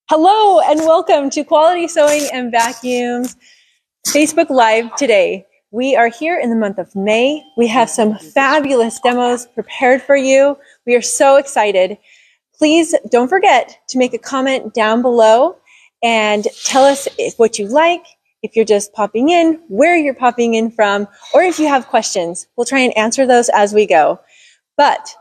Hello and welcome to Quality Sewing and Vacuums Facebook Live today. We are here in the month of May. We have some fabulous demos prepared for you. We are so excited. Please don't forget to make a comment down below and tell us what you like, if you're just popping in, where you're popping in from, or if you have questions. We'll try and answer those as we go. But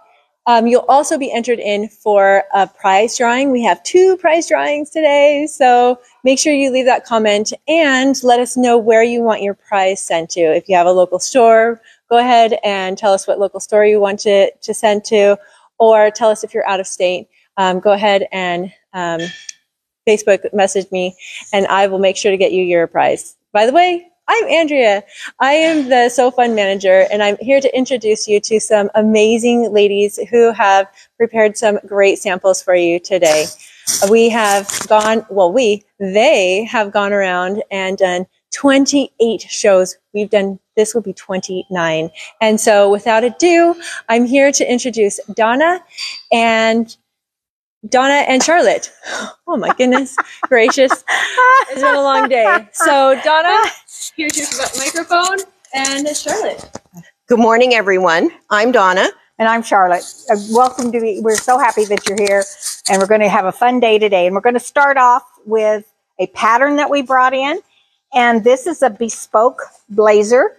you'll also be entered in for a prize drawing. We have 2 prize drawings today, so make sure you leave that comment and let us know where you want your prize sent to. If you have a local store, go ahead and tell us what local store you want to send to, or tell us if you're out of state. Go ahead and Facebook message me, and I will make sure to get you your prize. By the way, I'm Andrea. I am the Sew Fun Manager, and I'm here to introduce you to some amazing ladies who have prepared some great samples for you today. They have gone around and done 28 shows. This will be 29. And so without ado, I'm here to introduce Donna and Charlotte. Oh my goodness gracious. It's been a long day. So Donna, here's your microphone, and Charlotte. Good morning, everyone. I'm Donna. And I'm Charlotte. Welcome to me. We're so happy that you're here, and we're going to have a fun day today. And we're going to start off with a pattern that we brought in. And this is a bespoke blazer,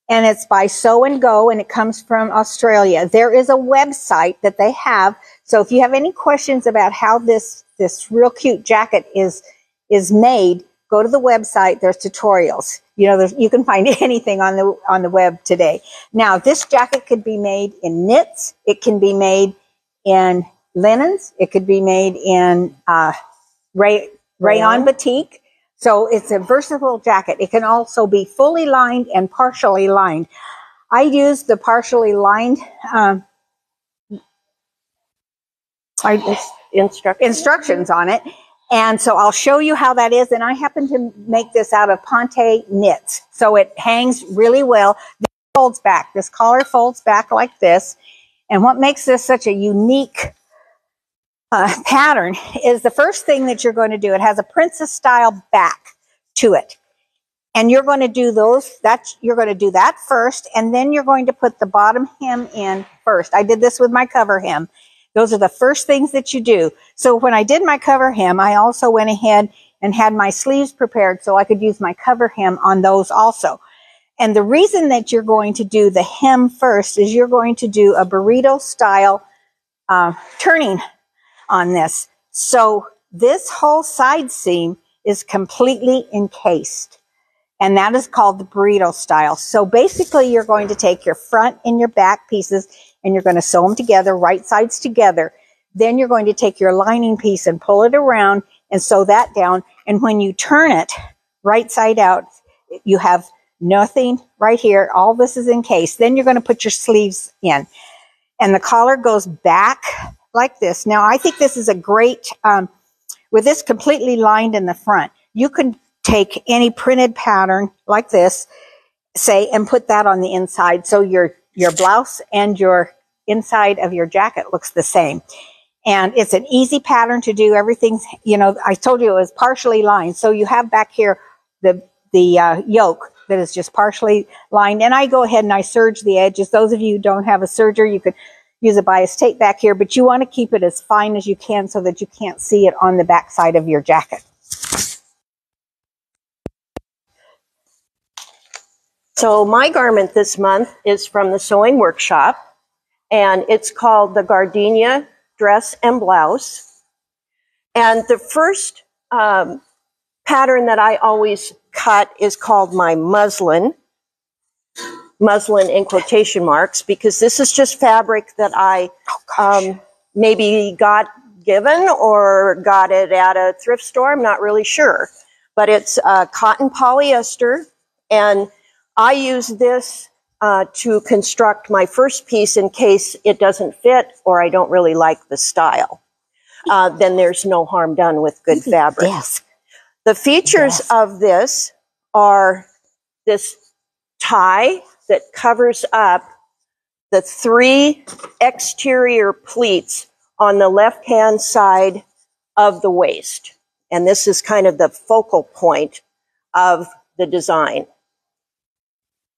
and it's by Sew and Go, and it comes from Australia. There is a website that they have. So if you have any questions about how this real cute jacket is made, go to the website. There's tutorials. You know, you can find anything on the web today. Now, this jacket could be made in knits. It can be made in linens. It could be made in rayon batik. So it's a versatile jacket. It can also be fully lined and partially lined. I use the partially lined instructions on it. And so I'll show you how that is. And I happen to make this out of Ponte knits. So it hangs really well. This folds back. This collar folds back like this. And what makes this such a unique pattern is the first thing that you're going to do. It has a princess style back to it. And you're going to do you're going to do that first. And then you're going to put the bottom hem in first. I did this with my cover hem. Those are the first things that you do. So when I did my cover hem, I also went ahead and had my sleeves prepared so I could use my cover hem on those also. And the reason that you're going to do the hem first is you're going to do a burrito style turning on this. So this whole side seam is completely encased. And that is called the burrito style. So basically you're going to take your front and your back pieces and you're going to sew them together, right sides together. Then you're going to take your lining piece and pull it around and sew that down. And when you turn it right side out, you have nothing right here. All this is encased. Then you're going to put your sleeves in. And the collar goes back like this. Now, I think this is a great, with this completely lined in the front, you can take any printed pattern like this, say, and put that on the inside. So your blouse and your inside of your jacket looks the same. And it's an easy pattern to do. Everything's, you know, I told you it was partially lined. So you have back here the yoke that is just partially lined. And I go ahead and I serge the edges. Those of you who don't have a serger, you could use a bias tape back here, but you want to keep it as fine as you can so that you can't see it on the back side of your jacket. So my garment this month is from the Sewing Workshop, and it's called the Gardenia Dress and Blouse. And the first pattern that I always cut is called my muslin in quotation marks, because this is just fabric that I maybe got given or got it at a thrift store. I'm not really sure. But it's cotton polyester, and I use this to construct my first piece in case it doesn't fit or I don't really like the style. Then there's no harm done with good fabric. Yes. The features of this are this tie that covers up the 3 exterior pleats on the left-hand side of the waist. And this is kind of the focal point of the design.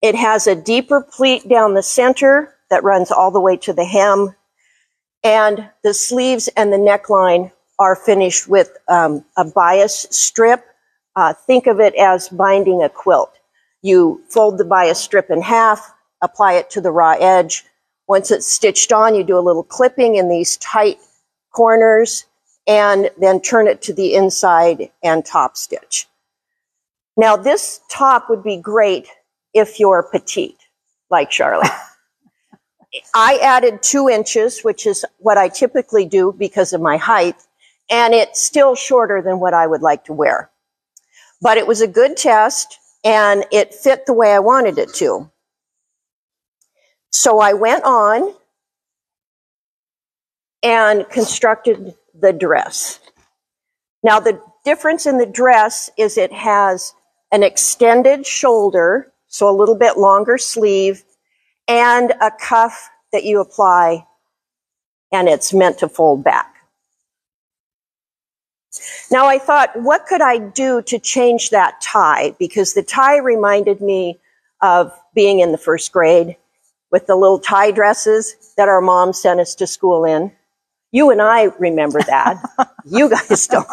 It has a deeper pleat down the center that runs all the way to the hem. And the sleeves and the neckline are finished with a bias strip. Think of it as binding a quilt. You fold the bias strip in half, apply it to the raw edge. Once it's stitched on, you do a little clipping in these tight corners and then turn it to the inside and top stitch. Now, this top would be great if you're petite, like Charlotte. I added 2 inches, which is what I typically do because of my height, and it's still shorter than what I would like to wear. But it was a good test, and it fit the way I wanted it to. So I went on and constructed the dress. Now, the difference in the dress is it has an extended shoulder, so a little bit longer sleeve, and a cuff that you apply, and it's meant to fold back. Now I thought, what could I do to change that tie? Because the tie reminded me of being in the first grade with the little tie dresses that our mom sent us to school in. You and I remember that. You guys don't.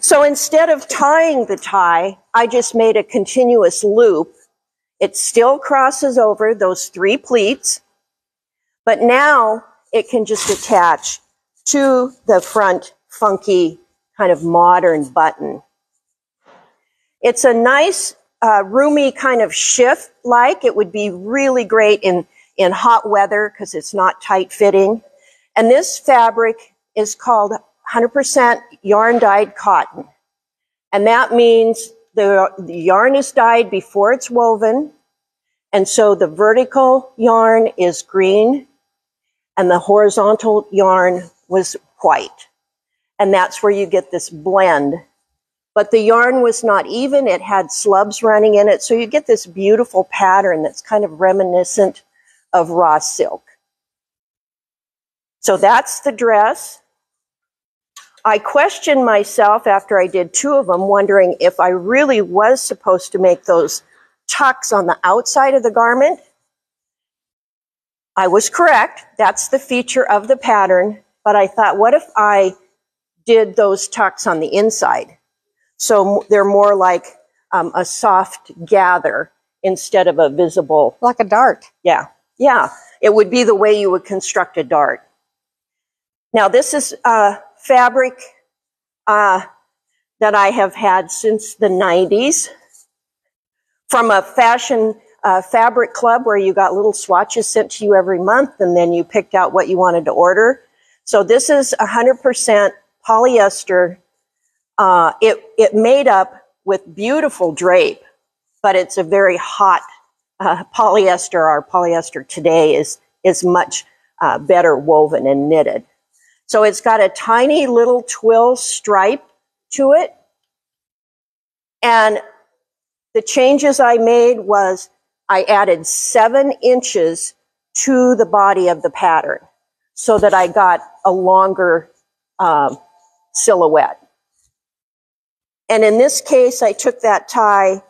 So instead of tying the tie, I just made a continuous loop. It still crosses over those 3 pleats, but now it can just attach to the front funky kind of modern button. It's a nice, roomy kind of shift like. It would be really great in hot weather because it's not tight fitting. And this fabric is called 100% yarn dyed cotton. And that means the yarn is dyed before it's woven. And so the vertical yarn is green and the horizontal yarn was white. And that's where you get this blend. But the yarn was not even. It had slubs running in it. So you get this beautiful pattern that's kind of reminiscent of raw silk. So that's the dress. I questioned myself after I did 2 of them, wondering if I really was supposed to make those tucks on the outside of the garment. I was correct. That's the feature of the pattern. But I thought, what if I did those tucks on the inside? So they're more like a soft gather instead of a visible. Like a dart. Yeah. It would be the way you would construct a dart. Now, this is fabric that I have had since the 90s from a fashion fabric club where you got little swatches sent to you every month and then you picked out what you wanted to order. So this is 100% polyester. It made up with beautiful drape, but it's a very hot polyester. Our polyester today is much better woven and knitted. So it's got a tiny little twill stripe to it. And the changes I made was I added 7 inches to the body of the pattern so that I got a longer silhouette. And in this case, I took that tie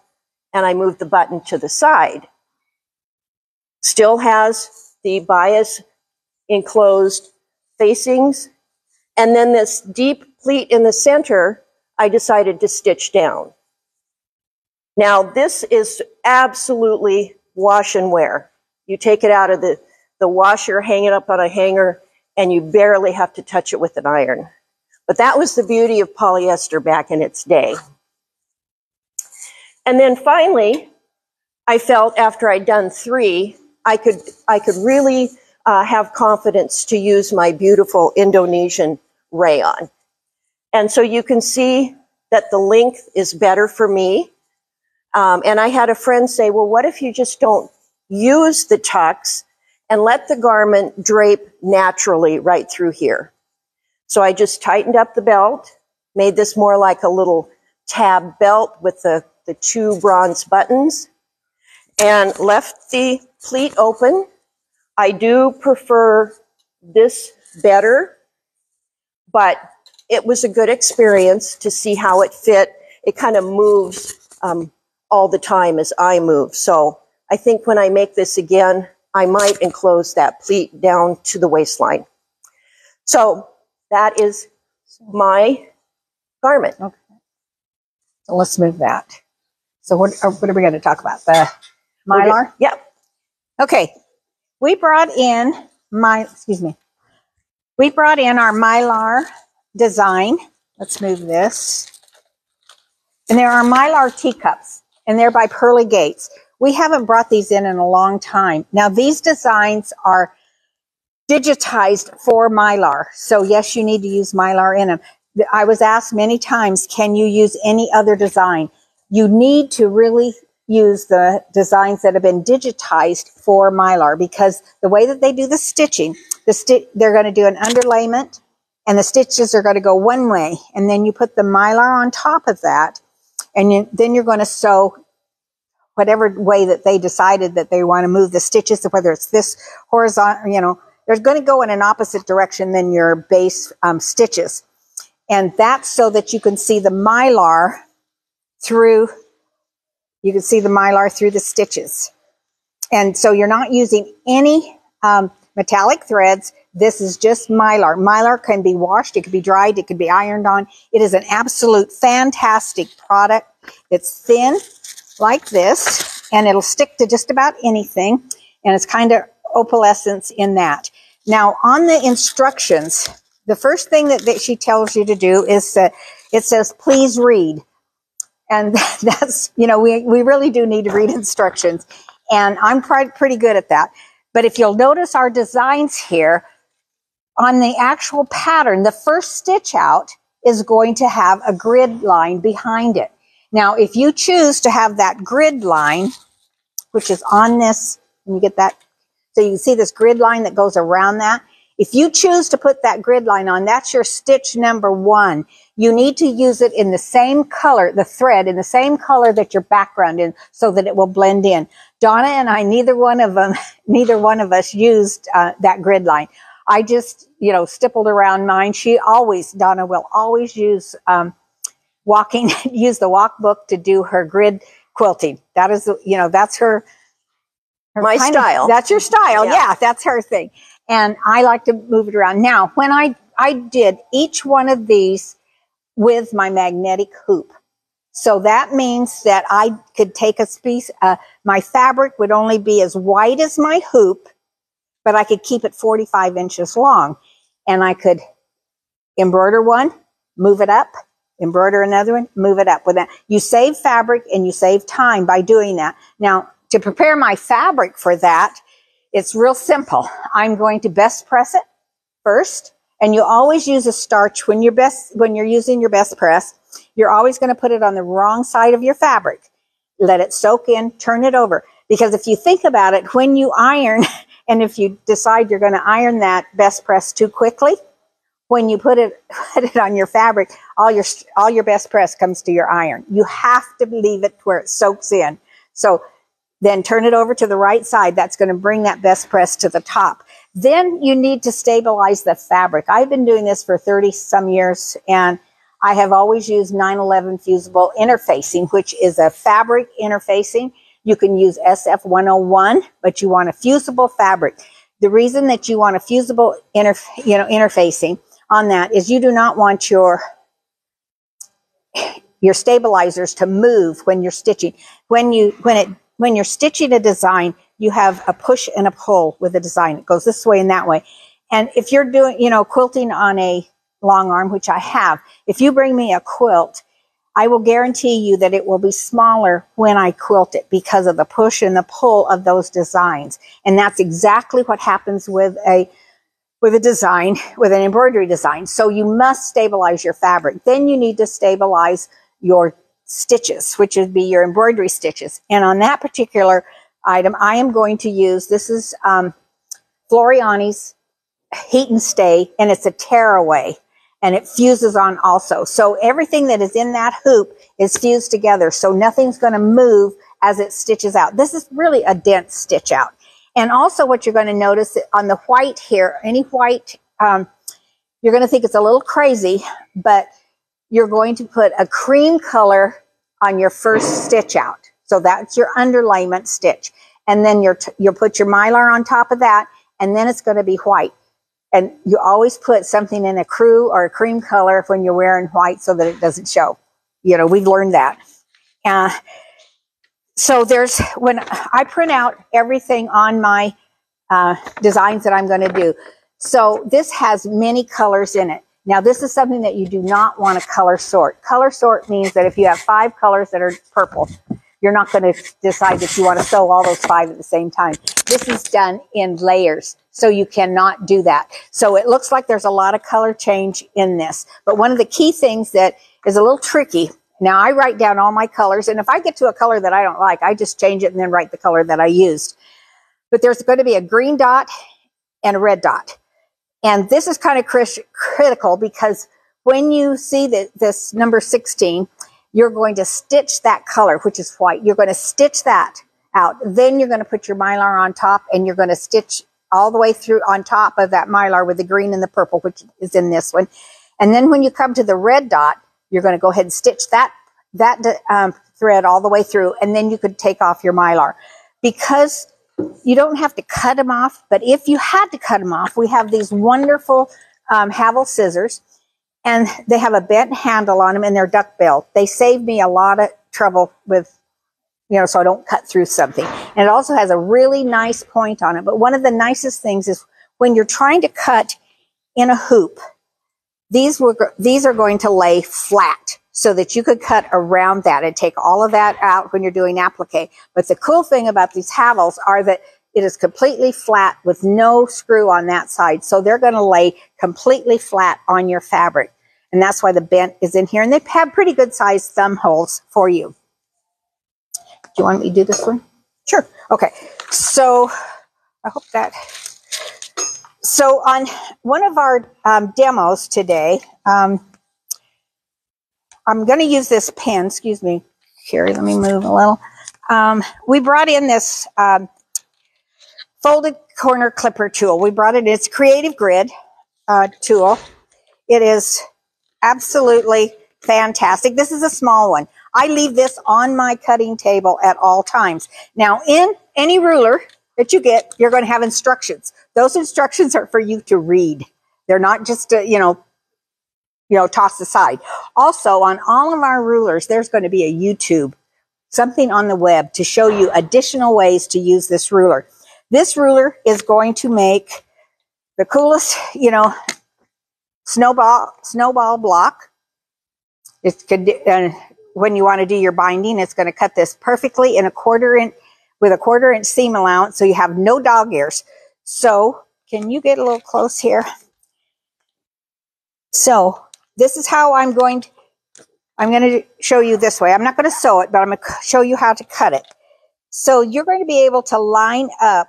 and I moved the button to the side. Still has the bias enclosed facings. And then this deep pleat in the center, I decided to stitch down. Now, this is absolutely wash and wear. You take it out of the washer, hang it up on a hanger, and you barely have to touch it with an iron. But that was the beauty of polyester back in its day. And then finally, I felt after I'd done 3, I could really have confidence to use my beautiful Indonesian rayon. And so you can see that the length is better for me. And I had a friend say, well, what if you just don't use the tucks and let the garment drape naturally right through here? So I just tightened up the belt, made this more like a little tab belt with the 2 bronze buttons, and left the pleat open. I do prefer this better, but it was a good experience to see how it fit. It kind of moves all the time as I move. So I think when I make this again, I might enclose that pleat down to the waistline. So that is my garment. Okay. So let's move that. So what are we going to talk about? The Mylar? Yep. Okay. We brought in our Mylar design. Let's move this. And there are Mylar teacups, and they're by Pearly Gates. We haven't brought these in a long time. Now, these designs are digitized for Mylar. So yes, you need to use Mylar in them. I was asked many times, can you use any other design? You need to really use the designs that have been digitized for Mylar, because the way that they do the stitching, they're going to do an underlayment, and the stitches are going to go one way, and then you put the Mylar on top of that, and then you're going to sew whatever way that they decided that they want to move the stitches, whether it's this horizontal, they're going to go in an opposite direction than your base stitches. And that's so that you can see the Mylar through the stitches. And so you're not using any metallic threads. This is just Mylar. Mylar can be washed, it can be dried, it can be ironed on. It is an absolute fantastic product. It's thin like this, and it'll stick to just about anything. And it's kind of opalescence in that. Now, on the instructions, the first thing that she tells you to do is it says, please read. And that's, we really do need to read instructions. And I'm pretty good at that. But if you'll notice our designs here, on the actual pattern, the first stitch out is going to have a grid line behind it. Now, if you choose to have that grid line, which is on this, and you get that, so you can see this grid line that goes around that. If you choose to put that grid line on, that's your stitch number 1. You need to use it in the same color, the thread in the same color that your background is, so that it will blend in. Donna and I, neither one of us used that grid line. I just, stippled around mine. Donna will always use use the walk book to do her grid quilting. That is, that's her my style. That's your style. Yeah, that's her thing. And I like to move it around. Now, when I did each one of these with my magnetic hoop. So that means that I could take a piece, my fabric would only be as wide as my hoop, but I could keep it 45 inches long. And I could embroider one, move it up, embroider another one, move it up. With that, you save fabric and you save time by doing that. Now, to prepare my fabric for that, it's real simple. I'm going to best press it first, and you always use a starch when you're using your best press. You're always going to put it on the wrong side of your fabric. Let it soak in, turn it over. Because if you think about it, when you iron, and if you decide you're going to iron that best press too quickly, when you put it on your fabric, all your best press comes to your iron. You have to leave it where it soaks in. So then turn it over to the right side. That's going to bring that best press to the top. Then you need to stabilize the fabric. I've been doing this for 30 some years, and I have always used 911 fusible interfacing, which is a fabric interfacing. You can use SF101, but you want a fusible fabric. The reason that you want a fusible interfacing on that is you do not want your stabilizers to move when you're stitching. When you're stitching a design, you have a push and a pull with the design. It goes this way and that way. And if you're doing, quilting on a long arm, which I have, if you bring me a quilt, I will guarantee you that it will be smaller when I quilt it because of the push and the pull of those designs. And that's exactly what happens with a design, with an embroidery design. So you must stabilize your fabric. Then you need to stabilize your stitches, which would be your embroidery stitches. And on that particular item, I am going to use, this is Floriani's Heat and Stay, and it's a tearaway, and it fuses on also. So everything that is in that hoop is fused together, so nothing's going to move as it stitches out. This is really a dense stitch out. And also what you're going to notice on the white here, any white you're going to think it's a little crazy, but you're going to put a cream color on your first stitch out. So that's your underlayment stitch. And then you'll put your Mylar on top of that, and then it's going to be white. And you always put something in a crew or a cream color when you're wearing white so that it doesn't show. You know, we've learned that. So when I print out everything on my designs that I'm going to do. So this has many colors in it. Now, this is something that you do not want to color sort. Color sort means that if you have 5 colors that are purple, you're not going to decide that you want to sew all those 5 at the same time. This is done in layers, so you cannot do that. So it looks like there's a lot of color change in this. But one of the key things that is a little tricky, now I write down all my colors, and if I get to a color that I don't like, I just change it and then write the color that I used. But there's going to be a green dot and a red dot. And this is kind of critical because when you see this number 16, you're going to stitch that color, which is white. You're going to stitch that out. Then you're going to put your Mylar on top, and you're going to stitch all the way through on top of that Mylar with the green and the purple, which is in this one. And then when you come to the red dot, you're going to go ahead and stitch that thread all the way through, and then you could take off your Mylar. Because you don't have to cut them off, but if you had to cut them off, we have these wonderful Havel scissors, and they have a bent handle on them, and they're duck-billed. They save me a lot of trouble with, so I don't cut through something. And it also has a really nice point on it. But one of the nicest things is when you're trying to cut in a hoop, these are going to lay flat so that you could cut around that and take all of that out when you're doing applique. But the cool thing about these Havels are that it is completely flat with no screw on that side. So they're going to lay completely flat on your fabric. And that's why the bent is in here. And they have pretty good sized thumb holes for you. Do you want me to do this one? Sure. Okay. So I hope that. So on one of our demos today, I'm going to use this pen. Excuse me, Carrie, let me move a little. We brought in this folded corner clipper tool. We brought it, it's Creative Grid tool. It is absolutely fantastic. This is a small one. I leave this on my cutting table at all times. Now, in any ruler that you get, you're going to have instructions. Those instructions are for you to read. They're not just, tossed aside. Also, on all of our rulers, there's going to be a YouTube, something on the web to show you additional ways to use this ruler. This ruler is going to make the coolest, snowball block. It could, when you want to do your binding, it's going to cut this perfectly in with a 1/4 inch seam allowance, so you have no dog ears. So, can you get a little close here? So, this is how I'm going to show you this way. I'm not going to sew it, but I'm going to show you how to cut it. So you're going to be able to line up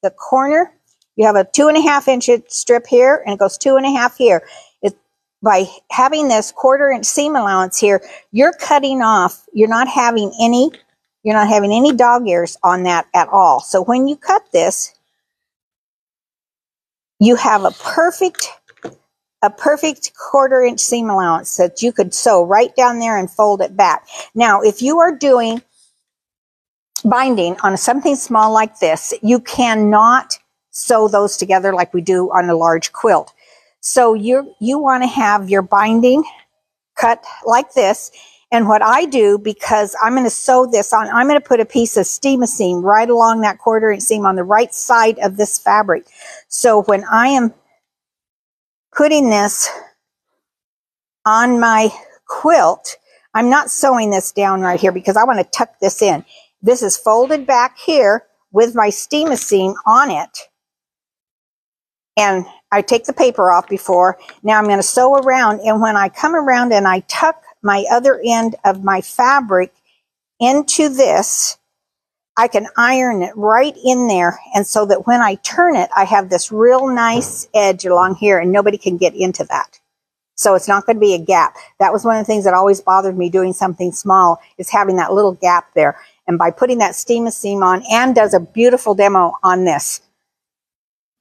the corner. You have a 2.5 inch strip here, and it goes 2.5 here. By having this 1/4 inch seam allowance here, you're cutting off. You're not having any dog ears on that at all. So when you cut this, you have a perfect 1/4 inch seam allowance that you could sew right down there and fold it back. Now, if you are doing binding on something small like this, you cannot sew those together like we do on a large quilt. So you want to have your binding cut like this. And what I do, because I'm going to sew this on, I'm going to put a piece of Steam-A-Seam right along that 1/4 inch seam on the right side of this fabric. So when I am putting this on my quilt, I'm not sewing this down right here because I want to tuck this in. This is folded back here with my Steam-A-Seam on it. And I take the paper off before. Now I'm going to sew around, and when I come around and I tuck my other end of my fabric into this, I can iron it right in there, and so that when I turn it, I have this real nice edge along here, and nobody can get into that. So it's not going to be a gap. That was one of the things that always bothered me doing something small, is having that little gap there. And by putting that Steam-A-Seam on, Anne does a beautiful demo on this.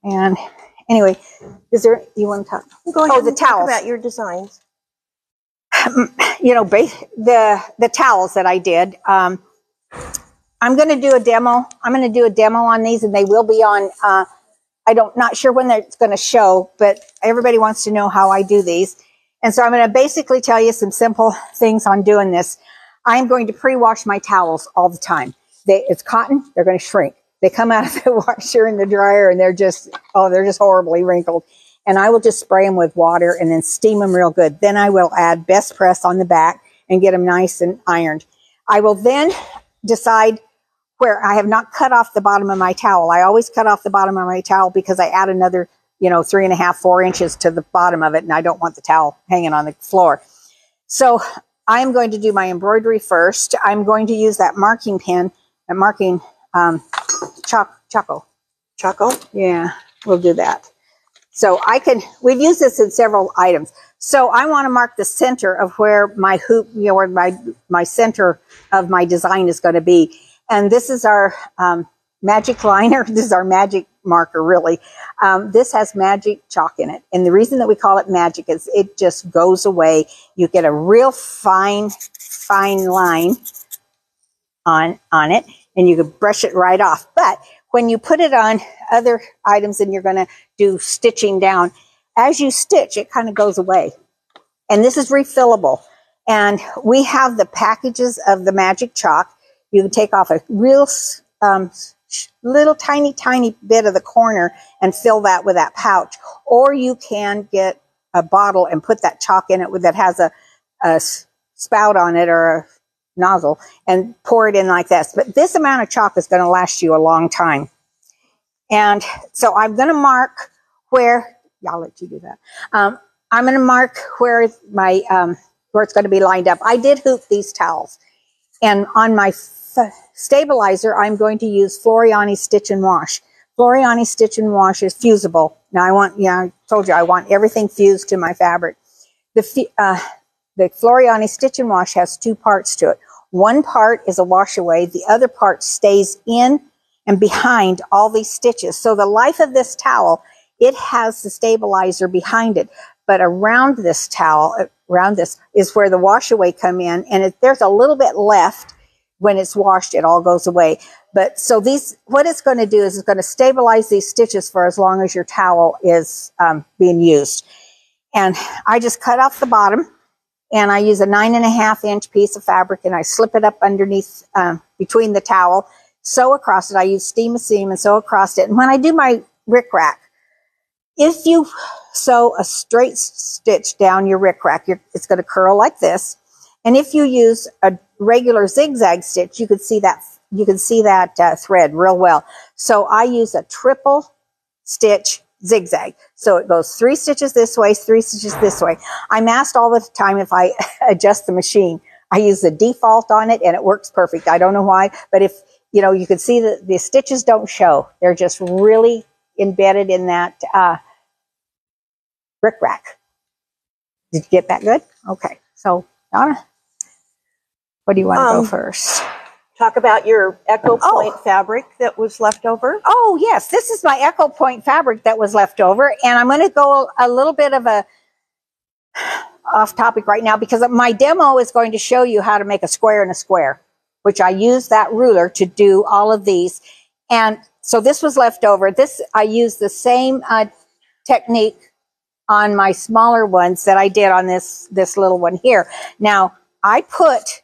And Anyway, is there, you want to talk? Go ahead. Oh, the and talk towels. about your designs. You know, the towels that I did. I'm going to do a demo. I'm going to do a demo on these, and they will be on. Not sure when it's going to show, but everybody wants to know how I do these, and so I'm going to basically tell you some simple things on doing this. I'm going to pre-wash my towels all the time. It's cotton. They're going to shrink. They come out of the washer and the dryer, and they're just horribly wrinkled. And I will just spray them with water and then steam them real good. Then I will add Best Press on the back and get them nice and ironed. I will then decide where I have not cut off the bottom of my towel. I always cut off the bottom of my towel because I add another, 3.5, 4 inches to the bottom of it, and I don't want the towel hanging on the floor. So I'm going to do my embroidery first. I'm going to use that marking pen, that marking Choco. Yeah, we'll do that. So we've used this in several items. So I want to mark the center of where my hoop, where my center of my design is going to be. And this is our magic liner. This is our magic marker, really. This has magic chalk in it. And the reason that we call it magic is it just goes away. You get a real fine line on it, and you can brush it right off. But when you put it on other items and you're going to do stitching down, as you stitch, it kind of goes away. And this is refillable. And we have the packages of the magic chalk. You can take off a real little tiny bit of the corner and fill that with that pouch. Or you can get a bottle and put that chalk in it that has a spout on it or a nozzle and pour it in like this. But this amount of chalk is going to last you a long time. And so I'm going to mark where, I'll let you do that. I'm going to mark where where it's going to be lined up. I did hoop these towels. And on my stabilizer, I'm going to use Floriani Stitch and Wash. Floriani Stitch and Wash is fusible. Now I told you I want everything fused to my fabric. The Floriani Stitch and Wash has 2 parts to it. One part is a wash away. The other part stays in and behind all these stitches. So the life of this towel, it has the stabilizer behind it. But around this towel, around this is where the wash away come in. And there's a little bit left. When it's washed, it all goes away. But so what it's going to do is it's going to stabilize these stitches for as long as your towel is being used. And I just cut off the bottom. And I use a 9.5 inch piece of fabric, and I slip it up underneath, between the towel, sew across it. I use steam a seam and sew across it. And when I do my rickrack, if you sew a straight stitch down your rickrack, it's going to curl like this. And if you use a regular zigzag stitch, you can see that thread real well. So I use a triple stitch zigzag. So it goes 3 stitches this way, 3 stitches this way. I'm asked all the time if I adjust the machine. I use the default on it and it works perfect. I don't know why, but if, you can see that the stitches don't show. They're just really embedded in that rickrack. Did you get that good? Okay. So, Donna, what do you want to go first? Talk about your Echo Point fabric that was left over. Oh, yes. This is my Echo Point fabric that was left over. And I'm going to go a little bit of a off topic right now because my demo is going to show you how to make a square in a square, which I use that ruler to do all of these. And so this was left over. I used the same technique on my smaller ones that I did on this little one here. Now, I put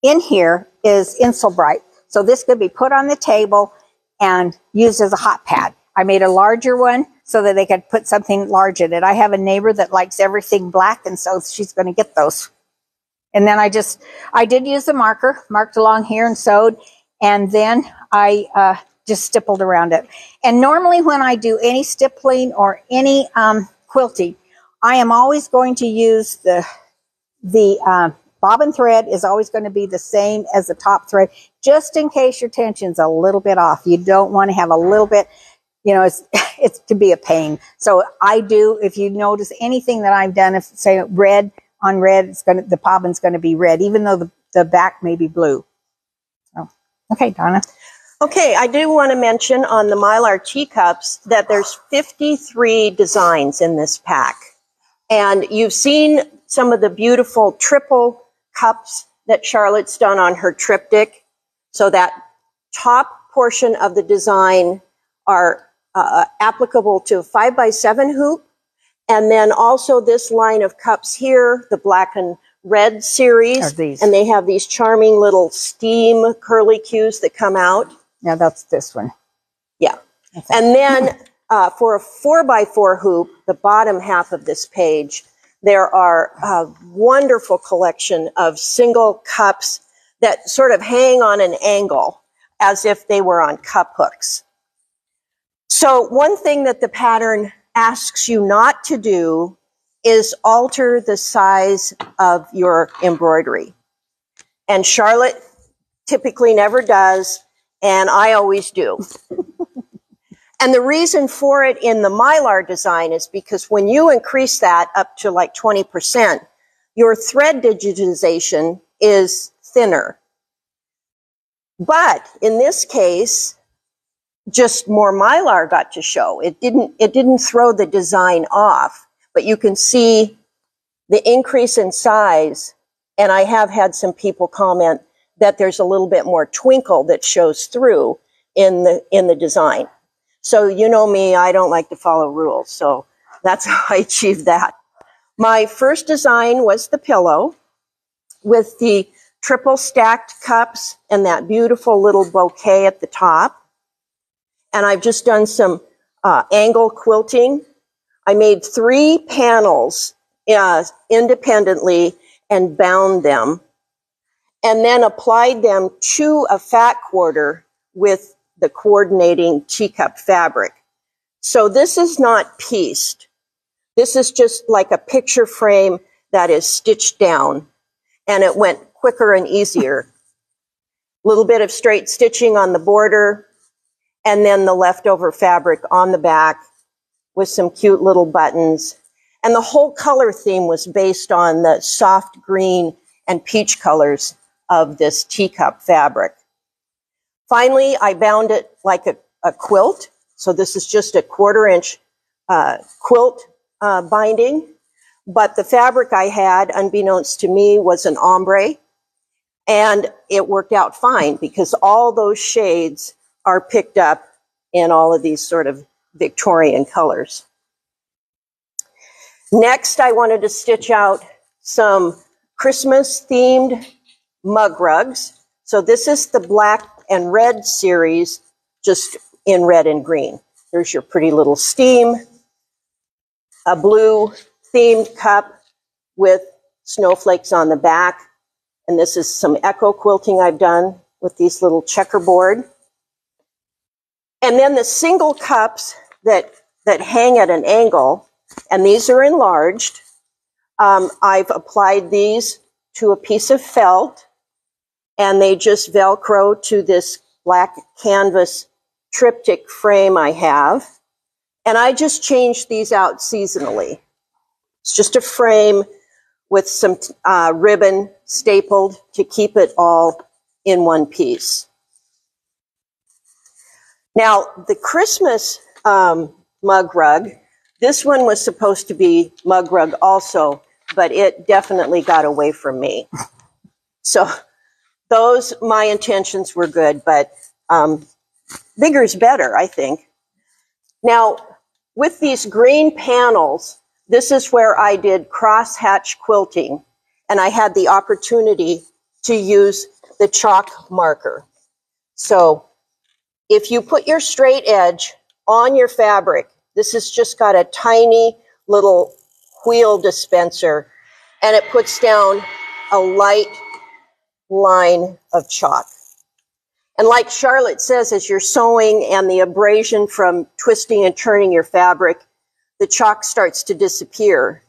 in here is Insulbrite. So this could be put on the table and used as a hot pad. I made a larger one so that they could put something large in it. I have a neighbor that likes everything black, and so she's going to get those. And then I did use the marker, marked along here and sewed, and then I just stippled around it. And normally when I do any stippling or any quilting, I am always going to use the bobbin thread is always going to be the same as the top thread, just in case your tension's a little bit off. You don't want to have a little bit, it can be a pain. So I do, if you notice anything that I've done, if say red on red, the bobbin's going to be red, even though the back may be blue. So, okay, Donna. Okay, I do want to mention on the Mylar teacups that there's 53 designs in this pack. And you've seen some of the beautiful triple cups that Charlotte's done on her triptych. So that top portion of the design are applicable to a 5x7 hoop. And then also this line of cups here, the black and red series. And they have these charming little steam curly cues that come out. Yeah, that's this one. Yeah. And then for a 4x4 hoop, the bottom half of this page, there are a wonderful collection of single cups that sort of hang on an angle as if they were on cup hooks. So one thing that the pattern asks you not to do is alter the size of your embroidery. And Charlotte typically never does, and I always do. And the reason for it in the Mylar design is because when you increase that up to like 20%, your thread digitization is thinner. But in this case, just more Mylar got to show. It didn't throw the design off, but you can see the increase in size. And I have had some people comment that there's a little bit more twinkle that shows through in the design. So you know me, I don't like to follow rules. So that's how I achieved that. My first design was the pillow with the triple stacked cups and that beautiful little bouquet at the top. And I've just done some angle quilting. I made 3 panels independently and bound them, and then applied them to a fat quarter with the coordinating teacup fabric. So this is not pieced. This is just like a picture frame that is stitched down, and it went quicker and easier. A little bit of straight stitching on the border, and then the leftover fabric on the back with some cute little buttons. And the whole color theme was based on the soft green and peach colors of this teacup fabric. Finally, I bound it like a quilt. So this is just a 1/4 inch quilt binding. But the fabric I had, unbeknownst to me, was an ombre. And it worked out fine because all those shades are picked up in all of these sort of Victorian colors. Next, I wanted to stitch out some Christmas-themed mug rugs. So this is the black and red series, just in red and green. There's your pretty little steam, a blue themed cup with snowflakes on the back. And this is some echo quilting I've done with these little checkerboard. And then the single cups that hang at an angle, and these are enlarged. I've applied these to a piece of felt, and they just Velcro to this black canvas triptych frame I have. And I just changed these out seasonally. It's just a frame with some ribbon stapled to keep it all in one piece. Now, the Christmas mug rug, this one was supposed to be mug rug also, but it definitely got away from me. So my intentions were good, but bigger's better, I think. Now, with these green panels, this is where I did cross-hatch quilting, and I had the opportunity to use the chalk marker. So if you put your straight edge on your fabric, this has just got a tiny little wheel dispenser, and it puts down a light line of chalk. And like Charlotte says, as you're sewing and the abrasion from twisting and turning your fabric, the chalk starts to disappear.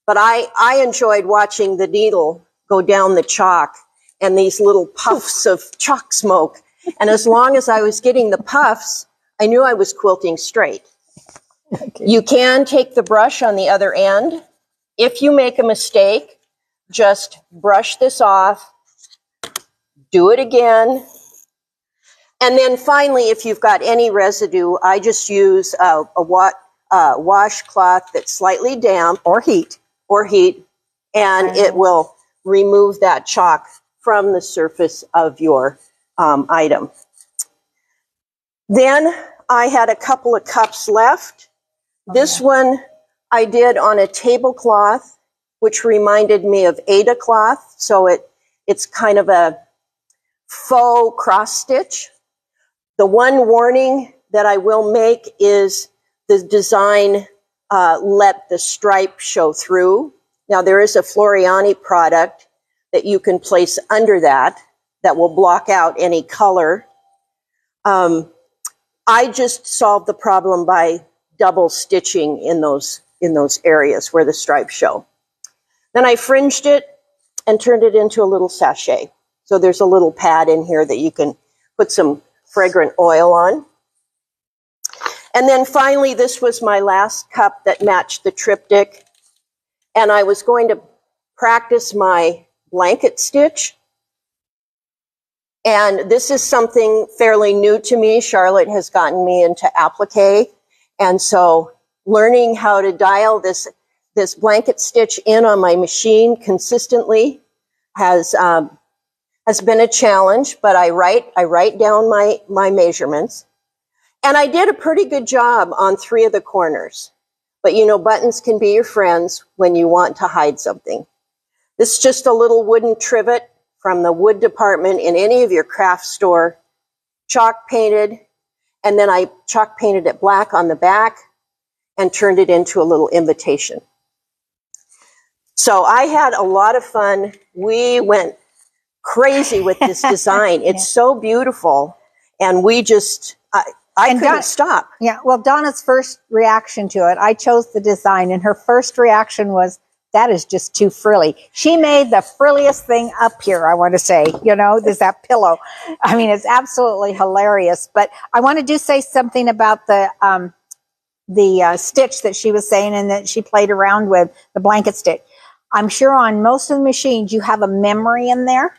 But I enjoyed watching the needle go down the chalk and these little puffs of chalk smoke. And as long as I was getting the puffs, I knew I was quilting straight. Okay. You can take the brush on the other end. If you make a mistake, just brush this off, do it again. And then finally, if you've got any residue, I just use a washcloth that's slightly damp Or heat. and it will remove that chalk from the surface of your item. Then I had a couple of cups left. This one I did on a tablecloth, which reminded me of Aida cloth. So it's kind of a faux cross stitch. The one warning that I will make is the design let the stripe show through. Now there is a Floriani product that you can place under that will block out any color. I just solved the problem by double stitching in those areas where the stripes show. Then I fringed it and turned it into a little sachet. So there's a little pad in here that you can put some fragrant oil on. And then finally, this was my last cup that matched the triptych. And I was going to practice my blanket stitch. And this is something fairly new to me. Charlotte has gotten me into applique. And so learning how to dial this blanket stitch in on my machine consistently has been a challenge, but I write down my measurements. And I did a pretty good job on 3 of the corners. But you know, buttons can be your friends when you want to hide something. This is just a little wooden trivet from the wood department in any of your craft store, chalk painted, and then I chalk painted it black on the back and turned it into a little invitation. So I had a lot of fun. We went crazy with this design. It's so beautiful. And we just, I couldn't stop. Yeah, well, Donna's first reaction to it, I chose the design, and her first reaction was, that is just too frilly. She made the frilliest thing up here, I want to say. You know, there's that pillow. I mean, it's absolutely hilarious. But I want to say something about the stitch that she was saying and that she played around with, the blanket stitch. I'm sure on most of the machines, you have a memory in there.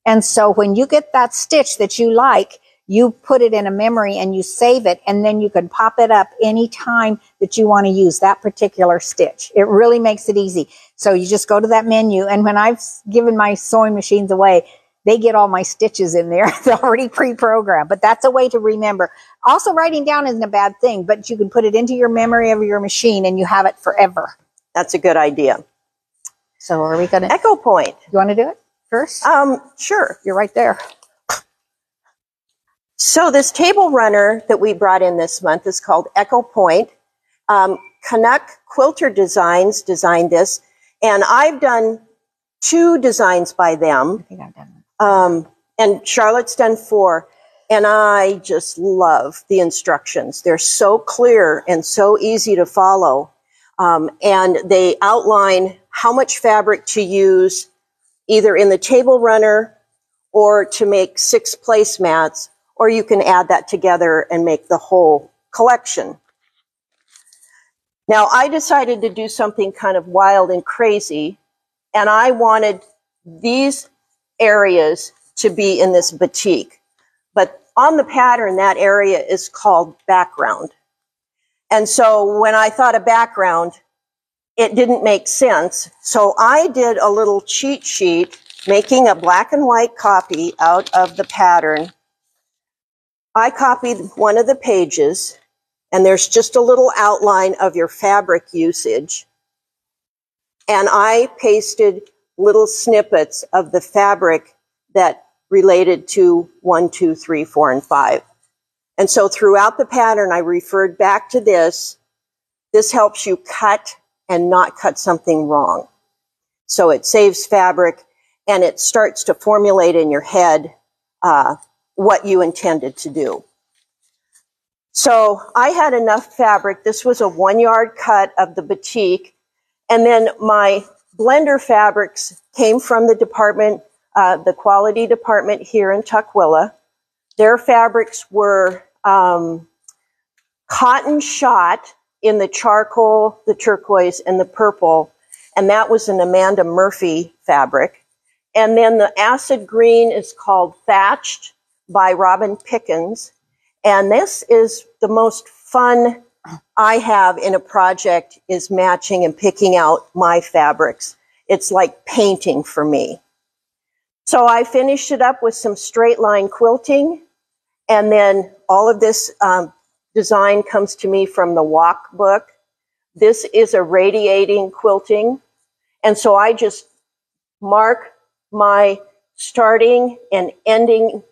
And so when you get that stitch that you like, you put it in a memory and you save it, and then you can pop it up any time that you want to use that particular stitch. It really makes it easy. So you just go to that menu, and when I've given my sewing machines away, they get all my stitches in there. They're already pre-programmed, but that's a way to remember. Also, writing down isn't a bad thing, but you can put it into your memory of your machine and you have it forever. That's a good idea. So are we going to... Echo Point. You want to do it first? Sure. You're right there. So this table runner that we brought in this month is called Echo Point. Canuck Quilter Designs designed this, and I've done 2 designs by them. I think I've done one. And Charlotte's done 4. And I just love the instructions. They're so clear and so easy to follow. And they outline how much fabric to use either in the table runner or to make 6 placemats, or you can add that together and make the whole collection. Now, I decided to do something kind of wild and crazy, and I wanted these areas to be in this batik. But on the pattern, that area is called background. And so when I thought of background, it didn't make sense. So I did a little cheat sheet, making a black and white copy out of the pattern. I copied one of the pages, and there's just a little outline of your fabric usage. And I pasted little snippets of the fabric that related to 1, 2, 3, 4, and 5. And so throughout the pattern, I referred back to this. This helps you cut and not cut something wrong. So it saves fabric, and it starts to formulate in your head what you intended to do. So I had enough fabric. This was a 1-yard cut of the batik. And then my blender fabrics came from the department, the quality department here in Tukwila. Their fabrics were cotton shot in the charcoal, the turquoise, and the purple. And that was an Amanda Murphy fabric. And then the acid green is called thatched. by Robin Pickens. And this is the most fun I have in a project, is matching and picking out my fabrics. It's like painting for me. So I finished it up with some straight line quilting. And then all of this design comes to me from the Walk book. This is a radiating quilting. And so I just mark my starting and ending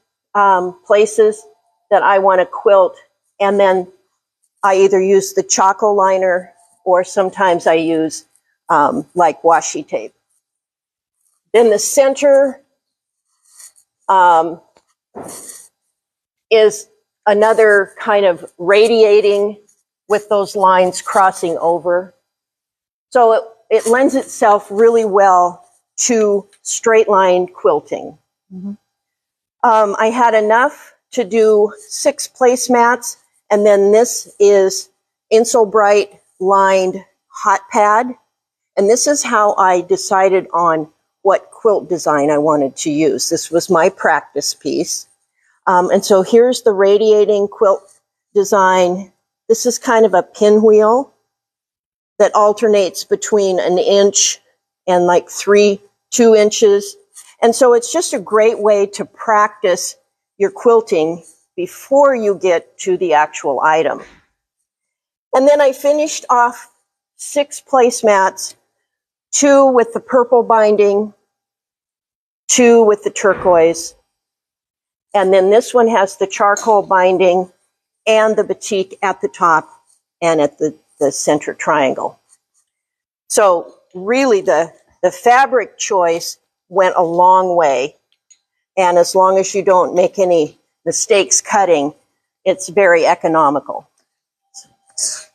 places that I want to quilt. And then I either use the Choco liner, or sometimes I use like washi tape. Then the center is another kind of radiating with those lines crossing over. So it lends itself really well to straight line quilting. Mm-hmm. I had enough to do 6 placemats, and then this is Insulbrite lined hot pad. And this is how I decided on what quilt design I wanted to use. This was my practice piece. And so here's the radiating quilt design. This is kind of a pinwheel that alternates between 1 inch and like 2 inches. And so it's just a great way to practice your quilting before you get to the actual item. And then I finished off 6 placemats, 2 with the purple binding, 2 with the turquoise. And then this one has the charcoal binding and the batik at the top and at the center triangle. So really the fabric choice went a long way. And as long as you don't make any mistakes cutting, it's very economical.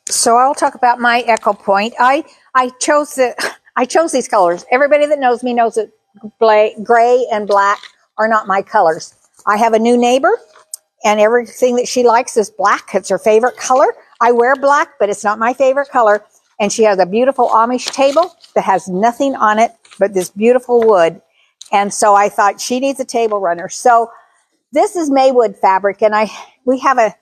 So I'll talk about my Echo Point. I chose these colors. Everybody that knows me knows that gray and black are not my colors. I have a new neighbor, and everything that she likes is black. It's her favorite color. I wear black, but it's not my favorite color. And she has a beautiful Amish table that has nothing on it but this beautiful wood. And so I thought she needs a table runner. So this is Maywood fabric, and we have a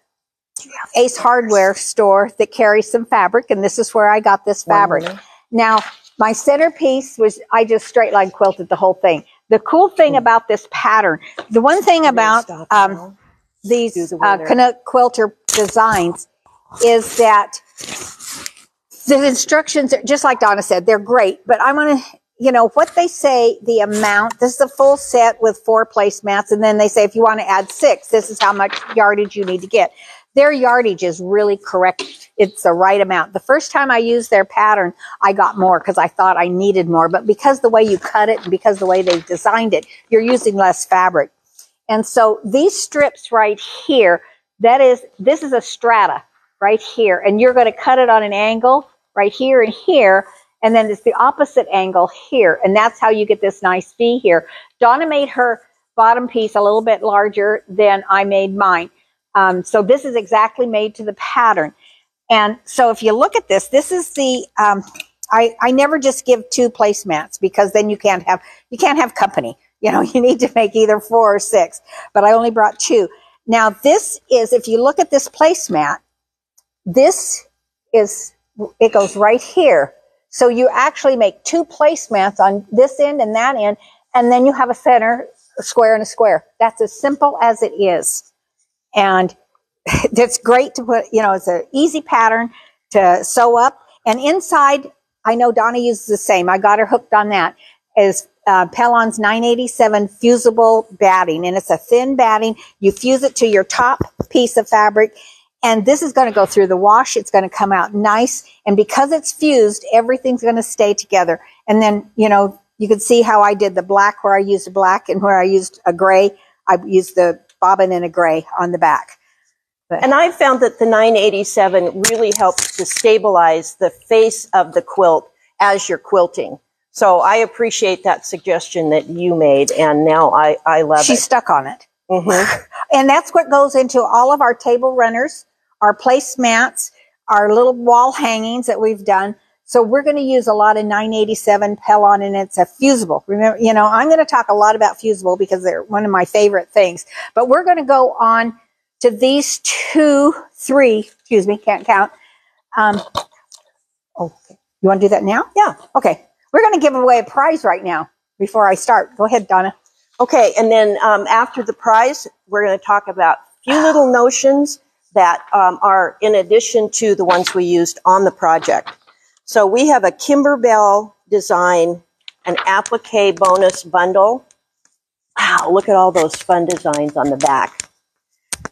Ace Hardware store that carries some fabric, and this is where I got this fabric. Now, my centerpiece was, I just straight line quilted the whole thing. The cool thing about this pattern, the one thing about these Canuck quilter designs is that the instructions, are, just like Donna said, they're great, but I'm going to, you know, what they say, the amount, this is a full set with 4 placemats, and then they say if you want to add 6, this is how much yardage you need to get. Their yardage is really correct. It's the right amount. The first time I used their pattern, I got more because I thought I needed more. But because the way you cut it and because the way they designed it, you're using less fabric. And so these strips right here, this is a strata right here. And you're going to cut it on an angle right here and here. And then it's the opposite angle here. And that's how you get this nice V here. Donna made her bottom piece a little bit larger than I made mine. So this is exactly made to the pattern. And so if you look at this, this is the, I never just give 2 placemats because then you can't have company. You know, you need to make either 4 or 6, but I only brought 2. Now this is, if you look at this placemat, it goes right here. So you actually make 2 placemats on this end and that end, and then you have a center, a square and a square. That's as simple as it is. And that's great to put, you know, it's an easy pattern to sew up. And inside, I know Donna uses the same. I got her hooked on that, is Pellon's 987 fusible batting. And it's a thin batting. You fuse it to your top piece of fabric. And this is going to go through the wash. It's going to come out nice. And because it's fused, everything's going to stay together. And then, you know, you can see how I did the black where I used a black and where I used a gray. I used the bobbin and a gray on the back. But. And I found that the 987 really helps to stabilize the face of the quilt as you're quilting. So I appreciate that suggestion that you made, and now I love it. She's stuck on it. Mm-hmm. And that's what goes into all of our table runners, our placemats, our little wall hangings that we've done. So we're going to use a lot of 987 Pellon, and it's a fusible. Remember, you know, I'm going to talk a lot about fusible because they're one of my favorite things. But we're going to go on to these three, excuse me, can't count. Oh, you want to do that now? Yeah. Okay. We're going to give away a prize right now before I start. Go ahead, Donna. Okay, and then after the prize, we're going to talk about a few little notions that are in addition to the ones we used on the project. So we have a Kimberbell design, an applique bonus bundle. Wow, look at all those fun designs on the back.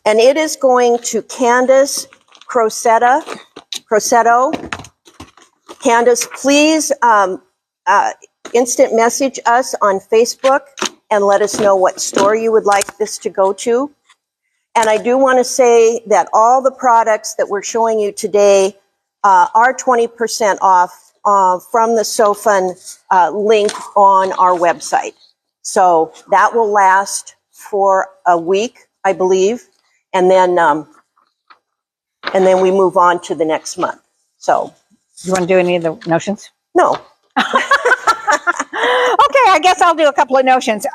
And it is going to Candace Crosetto. Candace, please instant message us on Facebook and let us know what store you would like this to go to. And I do want to say that all the products that we're showing you today are 20% off from the SoFun link on our website. So that will last for a week, I believe, and then we move on to the next month. So, You want to do any of the notions? no. Okay, I guess I'll do a couple of notions.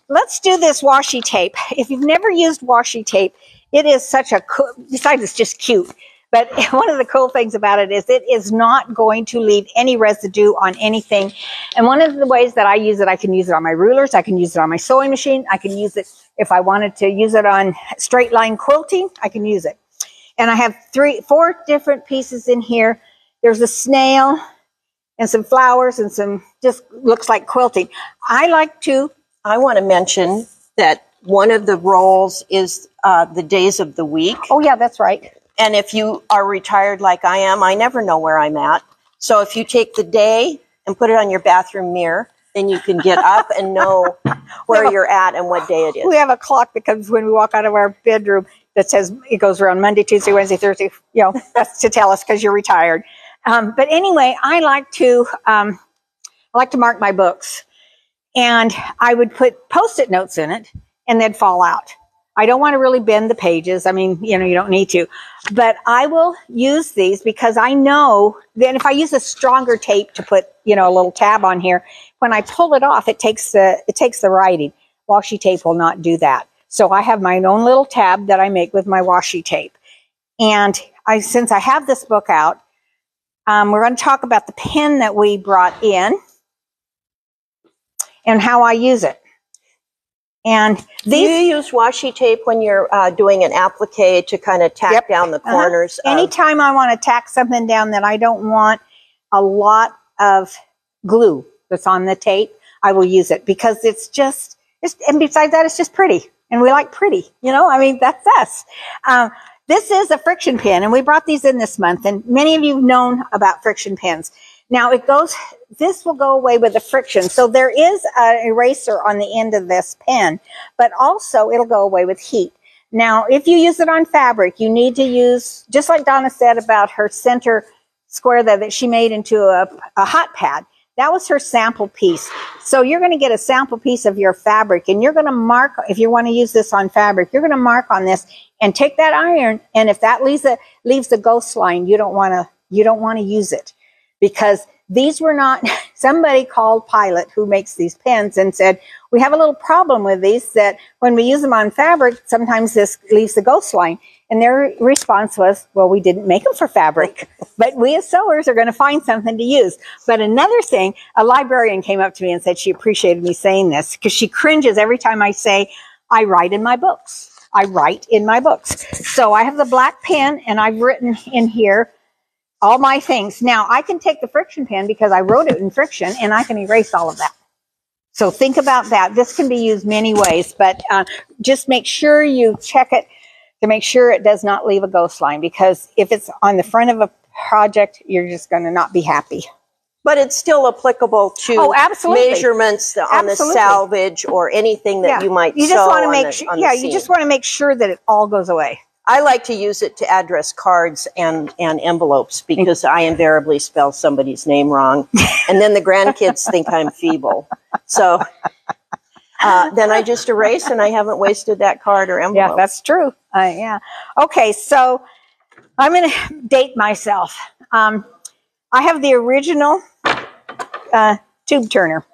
Let's do this washi tape. If you've never used washi tape, it is such a cool, besides it's just cute, but one of the cool things about it is it is not going to leave any residue on anything. And one of the ways that I use it, I can use it on my rulers, I can use it on my sewing machine, I can use it if I wanted to use it on straight line quilting, I can use it. And I have 4 different pieces in here. There's a snail and some flowers and some just looks like quilting. I want to mention that one of the rolls is the days of the week. Oh, yeah, that's right. And if you are retired like I am, I never know where I'm at. So if you take the day and put it on your bathroom mirror, then you can get up and know where you're at and what day it is. We have a clock that comes when we walk out of our bedroom that says it goes around Monday, Tuesday, Wednesday, Thursday. You know, that's to tell us because you're retired. But anyway, I like to mark my books, and I would put Post-it notes in it, and they'd fall out. I don't want to really bend the pages. I mean, you know, you don't need to, but I will use these because I know that if I use a stronger tape to put, you know, a little tab on here, when I pull it off, it takes the writing. Washi tape will not do that. So I have my own little tab that I make with my washi tape. And since I have this book out, we're going to talk about the pen that we brought in and how I use it. And do you use washi tape when you're doing an applique to kind of tack down the corners? Anytime I want to tack something down that I don't want a lot of glue that's on the tape, I will use it because and besides that, it's just pretty. And we like pretty, you know, I mean, that's us. This is a friction pen, and we brought these in this month, and many of you have known about friction pens. Now this will go away with the friction. So there is an eraser on the end of this pen, but also it'll go away with heat. Now, if you use it on fabric, you need to use, just like Donna said about her center square that she made into a hot pad. That was her sample piece. So you're going to get a sample piece of your fabric, and you're going to mark, if you want to use this on fabric, you're going to mark on this and take that iron, and if that leaves the ghost line, you don't want to use it. Because these were not, somebody called Pilot, who makes these pens, and said, we have a little problem with these, that when we use them on fabric, sometimes this leaves the ghost line. And their response was, well, we didn't make them for fabric, but we as sewers are going to find something to use. But another thing, a librarian came up to me and said she appreciated me saying this because she cringes every time I say, I write in my books. I write in my books. So I have the black pen, and I've written in here all my things. Now, I can take the friction pen because I wrote it in friction, and I can erase all of that. So think about that. This can be used many ways, but just make sure you check it to make sure it does not leave a ghost line, because if it's on the front of a project, you're just going to not be happy. But it's still applicable to measurements on the salvage or anything that you might sew on the seam. You just want to make sure that it all goes away. I like to use it to address cards and envelopes because I invariably spell somebody's name wrong. And then the grandkids think I'm feeble. So then I just erase, and I haven't wasted that card or envelope. Yeah, that's true. Okay, so I'm going to date myself. I have the original tube turner.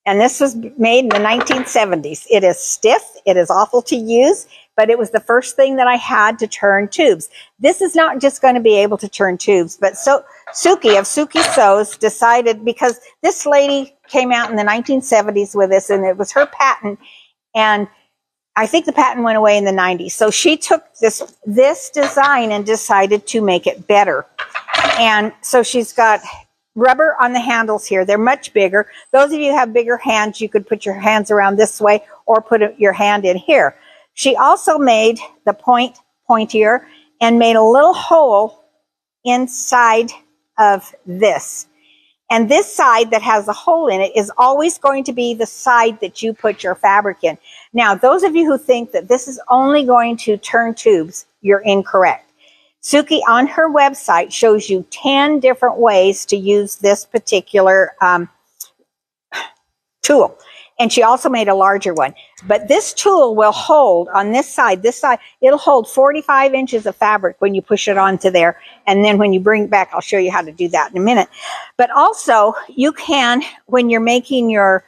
And this was made in the 1970s. It is stiff. It is awful to use, but it was the first thing that I had to turn tubes. This is not just going to be able to turn tubes, but Suki of Suki Sews decided, because this lady came out in the 1970s with this, and it was her patent, and I think the patent went away in the 90s. So she took this design and decided to make it better. And so she's got rubber on the handles here. They're much bigger. Those of you who have bigger hands, you could put your hands around this way or put your hand in here. She also made the point pointier and made a little hole inside of this. And this side that has a hole in it is always going to be the side that you put your fabric in. Now, those of you who think that this is only going to turn tubes, you're incorrect. Suki on her website shows you 10 different ways to use this particular tool. And she also made a larger one. But this tool will hold on this side, it'll hold 45 inches of fabric when you push it onto there. And then when you bring it back, I'll show you how to do that in a minute. But also, you can, when you're making your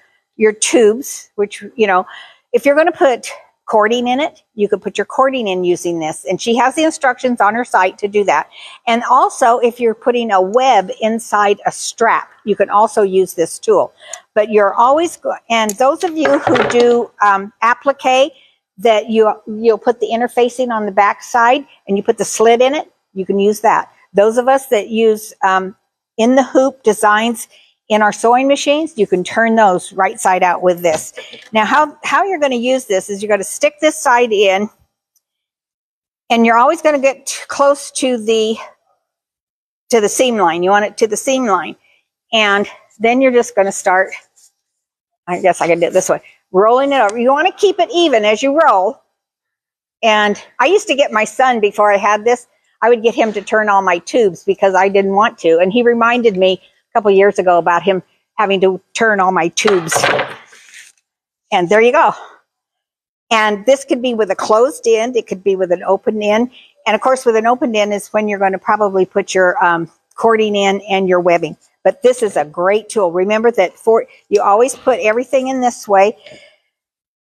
tubes, which, you know, if you're going to put cording in it, you could put your cording in using this. And she has the instructions on her site to do that. And also, if you're putting a web inside a strap, you can also use this tool. But you're always, and those of you who do applique, that you'll put the interfacing on the back side and you put the slit in it, you can use that. Those of us that use in the hoop designs in our sewing machines, you can turn those right side out with this. Now, how you're going to use this is you're going to stick this side in, and you're always going to get close to the seam line. You want it to the seam line. And then you're just going to start, I guess I can do it this way, rolling it over. You want to keep it even as you roll. And I used to get my son, before I had this, I would get him to turn all my tubes because I didn't want to. And he reminded me couple years ago about him having to turn all my tubes. And there you go. And this could be with a closed end. It could be with an open end. And of course, with an open end is when you're going to probably put your cording in and your webbing. But this is a great tool. Remember that you always put everything in this way.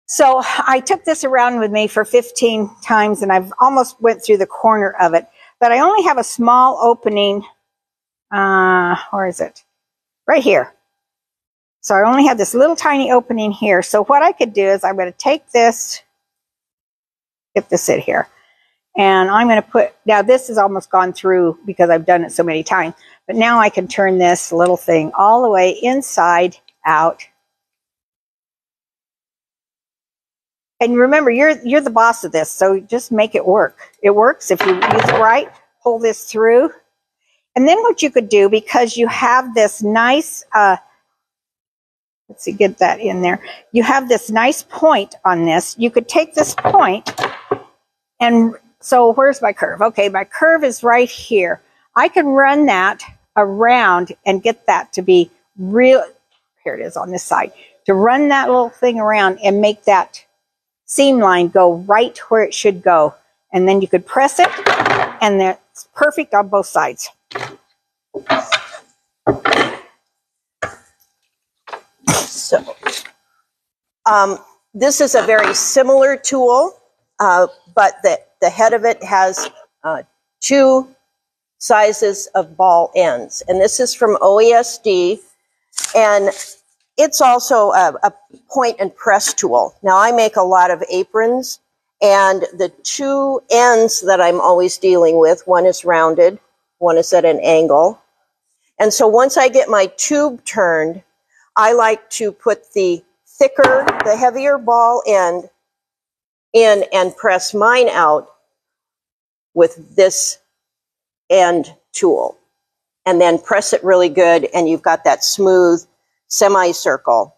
So I took this around with me for 15 times, and I've almost went through the corner of it. But I only have a small opening. Where is it? Right here. So I only have this little tiny opening here. So what I could do is I'm going to take this, get this in here, and I'm going to put, now this is almost gone through because I've done it so many times, but now I can turn this little thing all the way inside out. And remember, you're the boss of this, so just make it work. It works if you use it right. Pull this through. And then what you could do, because you have this nice, let's see, get that in there. You have this nice point on this. You could take this point, and so where's my curve? Okay, my curve is right here. I can run that around and get that to be real. Here it is on this side. To run that little thing around and make that seam line go right where it should go. And then you could press it, and that's perfect on both sides. So, this is a very similar tool, but the head of it has 2 sizes of ball ends. And this is from OESD, and it's also a point and press tool. Now, I make a lot of aprons, and the 2 ends that I'm always dealing with, one is rounded, one is at an angle. And so once I get my tube turned, I like to put the thicker, the heavier ball end in and press mine out with this end tool. And then press it really good, and you've got that smooth semicircle.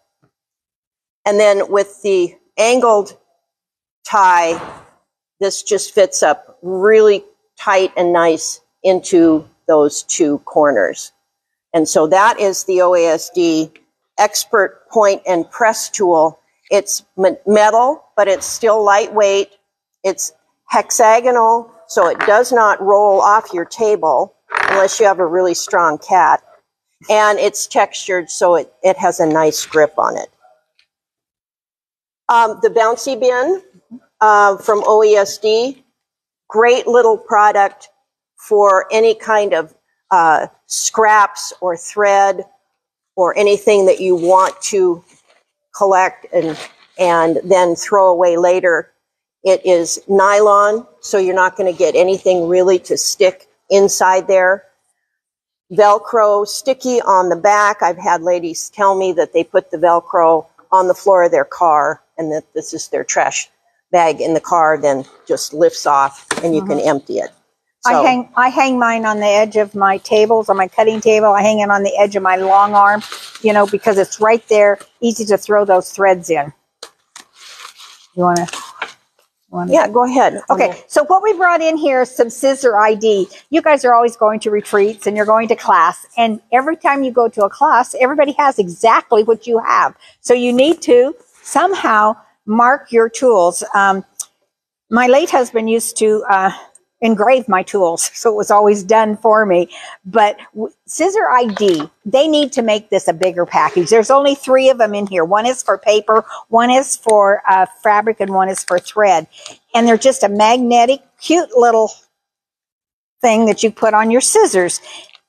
And then with the angled tie, this just fits up really tight and nice into those 2 corners. And so that is the OESD Expert Point and Press tool. It's metal, but it's still lightweight. It's hexagonal, so it does not roll off your table. And unless you have a really strong cat. And it's textured, so it has a nice grip on it. The Bouncy Bin from OESD, great little product for any kind of scraps or thread or anything that you want to collect and then throw away later. It is nylon, so you're not going to get anything really to stick inside there. Velcro, sticky on the back. I've had ladies tell me that they put the Velcro on the floor of their car and that this is their trash bag in the car, then just lifts off and you can empty it. So, I hang mine on the edge of my tables, on my cutting table. I hang it on the edge of my long arm, you know, because it's right there, easy to throw those threads in. You want to? Yeah, go ahead. Okay, so what we brought in here is some scissor ID. You guys are always going to retreats and you're going to class. And every time you go to a class, everybody has exactly what you have. So you need to somehow mark your tools. My late husband used to engrave my tools, so it was always done for me. But Scissor ID, they need to make this a bigger package. There's only 3 of them in here. One is for paper, one is for fabric, and one is for thread. And they're just a magnetic, cute little thing that you put on your scissors.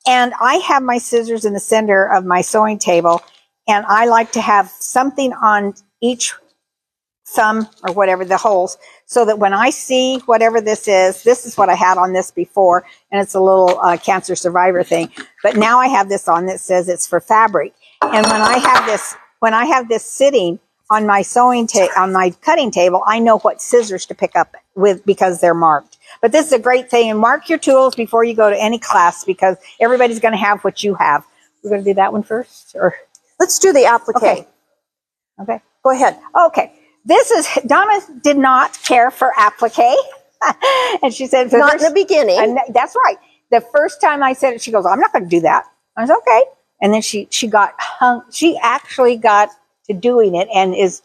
And I have my scissors in the center of my sewing table, and I like to have something on each thumb or whatever, the holes, so that when I see whatever this is what I had on this before, and it's a little cancer survivor thing. But now I have this on that says it's for fabric. And when I have this sitting on my on my cutting table, I know what scissors to pick up with because they're marked. But this is a great thing. And mark your tools before you go to any class because everybody's going to have what you have. We're going to do that one first, or let's do the applique. Okay. Go ahead. Okay. Donna did not care for applique. And she said, not in the beginning. And that's right. The first time I said it, she goes, I'm not going to do that. I was okay. And then she got hung. She actually got to doing it and is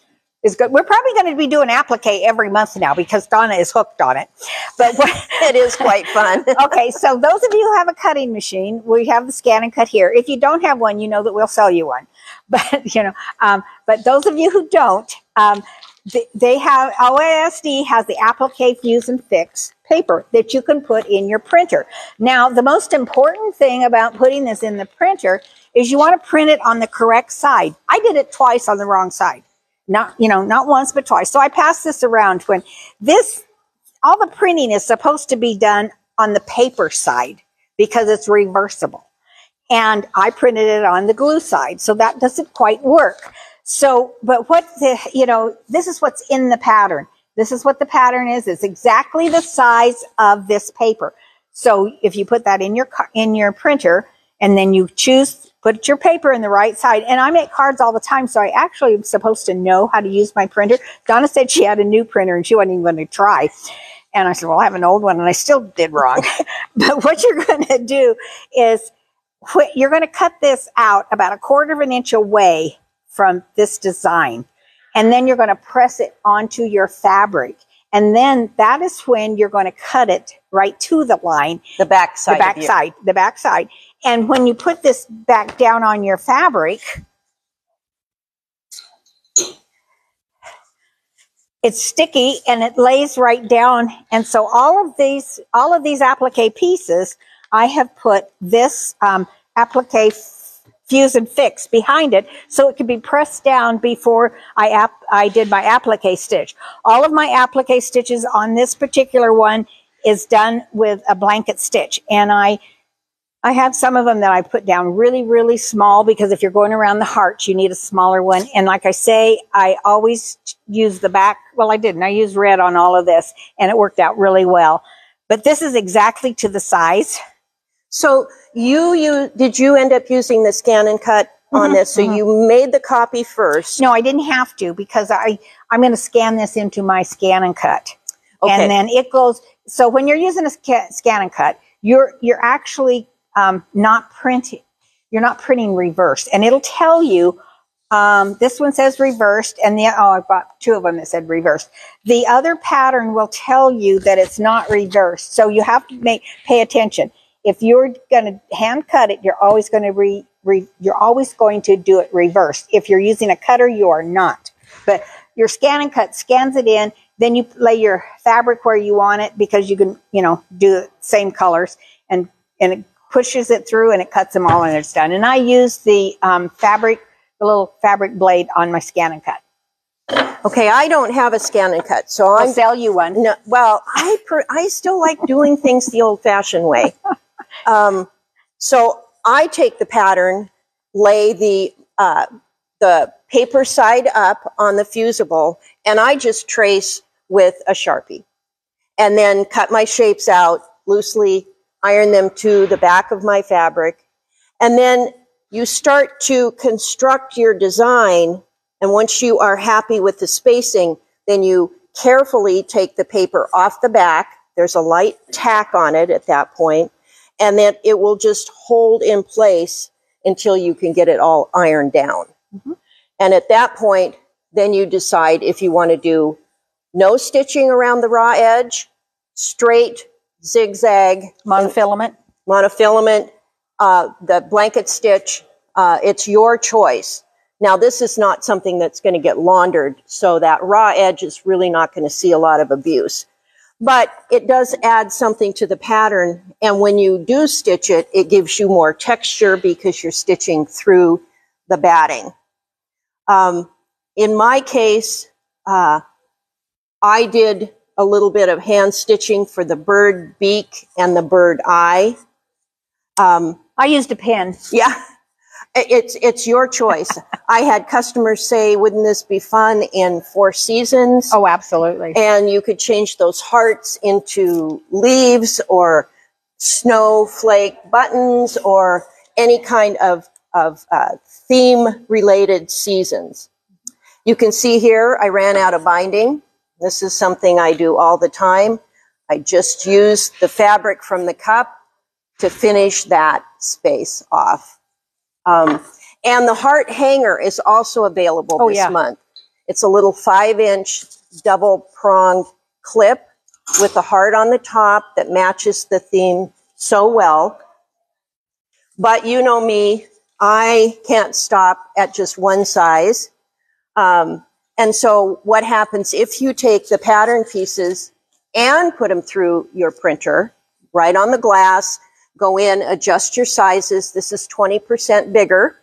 good. We're probably going to be doing applique every month now because Donna is hooked on it. But it is quite fun. Okay. So those of you who have a cutting machine, we have the Scan and Cut here. If you don't have one, you know that we'll sell you one. But, you know, but those of you who don't, they have, OESD has the Applique Fuse and Fix paper that you can put in your printer. Now, the most important thing about putting this in the printer is you want to print it on the correct side. I did it twice on the wrong side. Not once, but twice. So I passed this around when all the printing is supposed to be done on the paper side because it's reversible. And I printed it on the glue side. So that doesn't quite work. So, but this is what's in the pattern. This is what the pattern is. It's exactly the size of this paper. So if you put that in your printer and then you put your paper in the right side. And I make cards all the time. So I actually am supposed to know how to use my printer. Donna said she had a new printer and she wasn't even going to try. And I said, well, I have an old one and I still did wrong. But what you're going to do is you're going to cut this out about 1/4 inch away from this design. And then you're going to press it onto your fabric. And then that is when you're going to cut it right to the line. The back side. The back side. And when you put this back down on your fabric, it's sticky and it lays right down. And so all of these applique pieces, I have put this applique Fuse and Fix behind it so it could be pressed down before I did my applique stitch. All of my applique stitches on this particular one is done with a blanket stitch. And I have some of them that I put down really, really small because if you're going around the heart, you need a smaller one. And like I say, I always use the back. Well, I didn't. I used red on all of this and it worked out really well. But this is exactly to the size. So did you end up using the Scan and Cut on this? So you made the copy first. No, I didn't have to because I'm going to scan this into my Scan and Cut. Okay. And then it goes. So when you're using a Scan and Cut, you're actually not printing. You're not printing reversed, and it'll tell you. This one says reversed, and I bought 2 of them that said reversed. The other pattern will tell you that it's not reversed, so you have to pay attention. if you're going to hand cut it, you're always going to you're always going to do it reversed. If you're using a cutter, you are not. But your scan and cut scans it in, then you lay your fabric where you want it, because you can, do the same colors, and it pushes it through and it cuts them all and it's done. And I use the the little fabric blade on my scan and cut. Okay, I don't have a scan and cut, so I'll sell you one. No, well, I still like doing things the old-fashioned way. So I take the pattern, lay the paper side up on the fusible, and I just trace with a Sharpie, and then cut my shapes out loosely, iron them to the back of my fabric, and then you start to construct your design. And once you are happy with the spacing, then you carefully take the paper off the back. There's a light tack on it at that point, and then it will just hold in place until you can get it all ironed down. Mm-hmm. And at that point, then you decide if you want to do no stitching around the raw edge, straight, zigzag, monofilament, the blanket stitch. It's your choice. Now, this is not something that's going to get laundered, so that raw edge is really not going to see a lot of abuse. But it does add something to the pattern, and when you do stitch it, it gives you more texture because you're stitching through the batting. In my case, I did a little bit of hand stitching for the bird beak and the bird eye. I used a pen. Yeah. It's your choice. I had customers say, wouldn't this be fun in 4 seasons? Oh, absolutely. And you could change those hearts into leaves or snowflake buttons or any kind of theme-related seasons. You can see here I ran out of binding. This is something I do all the time. I just use the fabric from the cup to finish that space off. And the heart hanger is also available this month. It's a little 5-inch double-pronged clip with a heart on the top that matches the theme so well. But you know me, I can't stop at just one size. And so what happens if you take the pattern pieces and put them through your printer, right on the glass, go in, adjust your sizes. This is 20% bigger.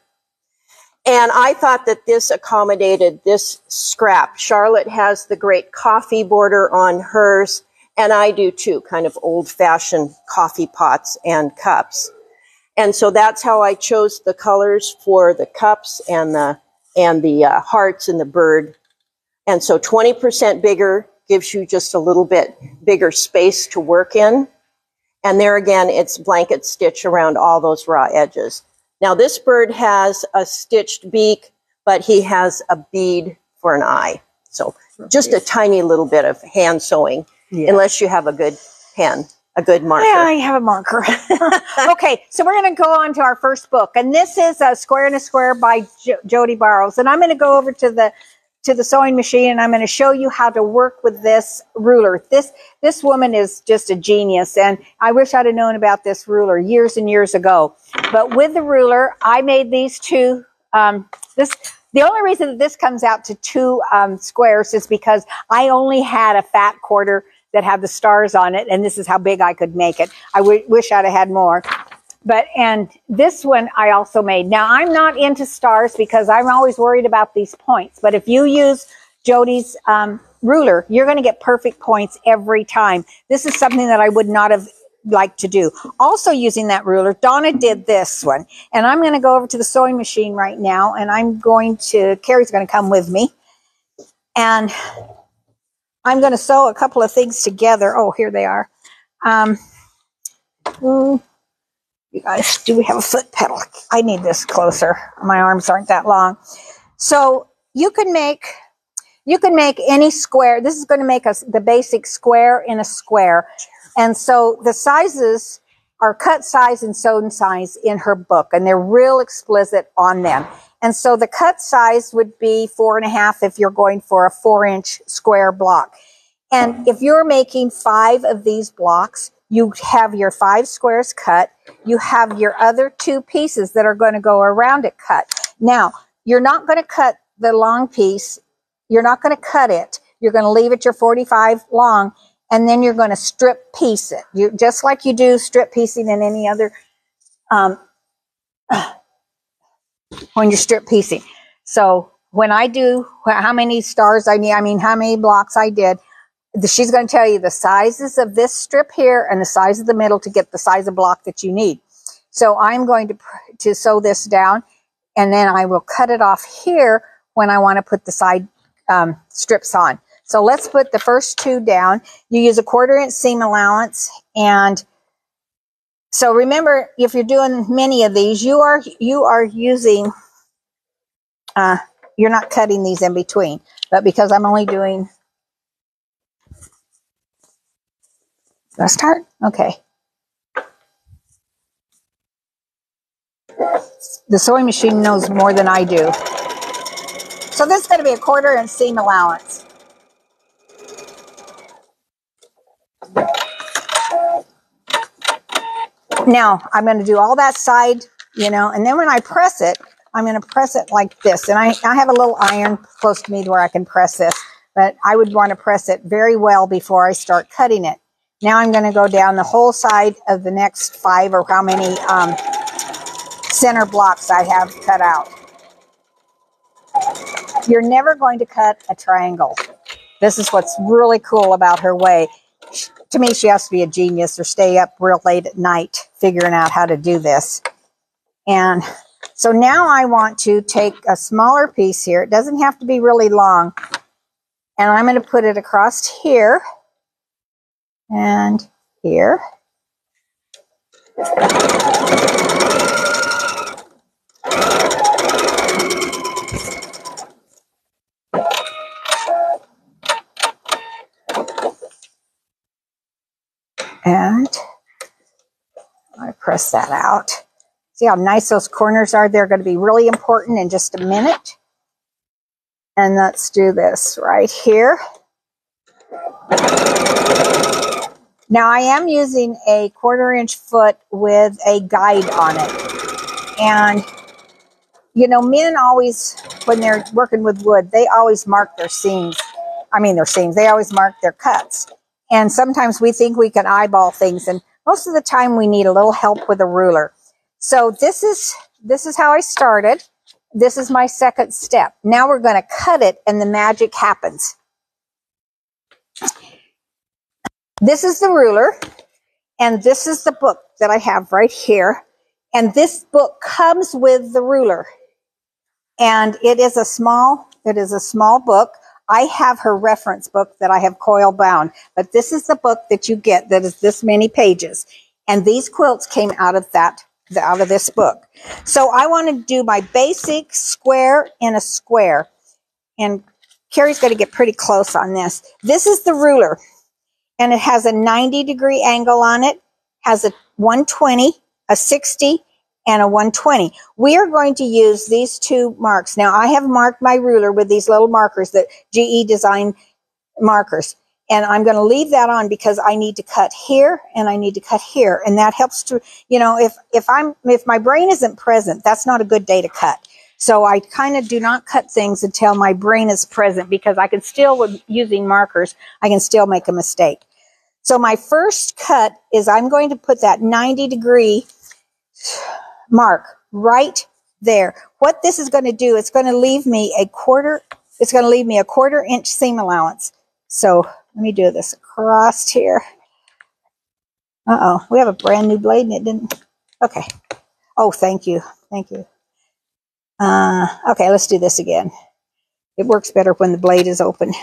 And I thought that this accommodated this scrap. Charlotte has the great coffee border on hers, and I do too, kind of old-fashioned coffee pots and cups. And so that's how I chose the colors for the cups and the hearts and the bird. And so 20% bigger gives you just a little bit bigger space to work in. And there again, it's blanket stitch around all those raw edges. Now this bird has a stitched beak, but he has a bead for an eye. So just a tiny little bit of hand sewing, unless you have a good pen, a good marker. Yeah, I have a marker. Okay, so we're going to go on to our first book. And this is Square and a Square by Jody Barrows. And I'm going to go over to the sewing machine, and I'm going to show you how to work with this ruler. This woman is just a genius, and I wish I'd have known about this ruler years and years ago. But with the ruler, I made these two. The only reason that this comes out to 2 squares is because I only had a fat quarter that had the stars on it, and this is how big I could make it. I wish I'd have had more. And this one I also made. Now, I'm not into stars because I'm always worried about these points. But if you use Jody's ruler, you're going to get perfect points every time. This is something that I would not have liked to do. Also using that ruler, Donna did this one. And I'm going to go over to the sewing machine right now. And Carrie's going to come with me. And I'm going to sew a couple of things together. Oh, here they are. You guys, do we have a foot pedal? I need this closer. My arms aren't that long. So you can make any square. This is going to make the basic square in a square. And so the sizes are cut size and sewn size in her book, and they're real explicit on them. And so the cut size would be 4.5 if you're going for a 4-inch square block. And if you're making 5 of these blocks, You have your 5 squares cut. You have your other 2 pieces that are going to go around it cut. Now, you're not going to cut the long piece. You're not going to cut it. You're going to leave it your 45 long, and then you're going to strip piece it. You just like you do strip piecing in any other when you're strip piecing. So when I do how many stars I need, I mean how many blocks I did, she's going to tell you the sizes of this strip here and the size of the middle to get the size of block that you need. So I'm going to sew this down, and then I will cut it off here when I want to put the side strips on. So let's put the first 2 down. You use a 1/4 inch seam allowance, and so remember, if you're doing many of these, you are using, you're not cutting these in between, but because I'm only doing, let's start? Okay. The sewing machine knows more than I do. So this is going to be a 1/4 inch seam allowance. Now, I'm going to do all that side, and then when I press it, I'm going to press it like this. And I have a little iron close to me where I can press this, but I would want to press it very well before I start cutting it. Now I'm going to go down the whole side of the next 5 or how many center blocks I have cut out. You're never going to cut a triangle. This is what's really cool about her way. To me, she has to be a genius or stay up real late at night figuring out how to do this. And so now I want to take a smaller piece here. It doesn't have to be really long. And I'm going to put it across here and here. And I press that out. See how nice those corners are? They're going to be really important in just a minute. And let's do this right here. Now I am using a 1/4 inch foot with a guide on it. And, men always, when they're working with wood, they always mark their seams. They always mark their cuts. And sometimes we think we can eyeball things, and most of the time we need a little help with a ruler. So this is how I started. This is my second step. Now we're going to cut it, and the magic happens. This is the ruler, and this is the book that I have right here. And this book comes with the ruler. And it is a small book. I have her reference book that I have coil bound, but this is the book that you get that is this many pages. And these quilts came out of this book. So I want to do my basic square and a square. And Carrie's going to get pretty close on this. This is the ruler, and it has a 90-degree angle on it, has a 120, a 60, and a 120. We are going to use these 2 marks. Now, I have marked my ruler with these little markers, that GE Design markers. And I'm going to leave that on because I need to cut here and I need to cut here. And that helps to, if my brain isn't present, that's not a good day to cut. So I kind of do not cut things until my brain is present, because I can still, with using markers, I can still make a mistake. So my first cut is I'm going to put that 90-degree mark right there. What this is going to do, it's going to leave me a 1/4 inch seam allowance. So let me do this across here. Uh-oh, we have a brand new blade and it didn't. Okay. Oh, thank you. Thank you. Okay, let's do this again. It works better when the blade is open.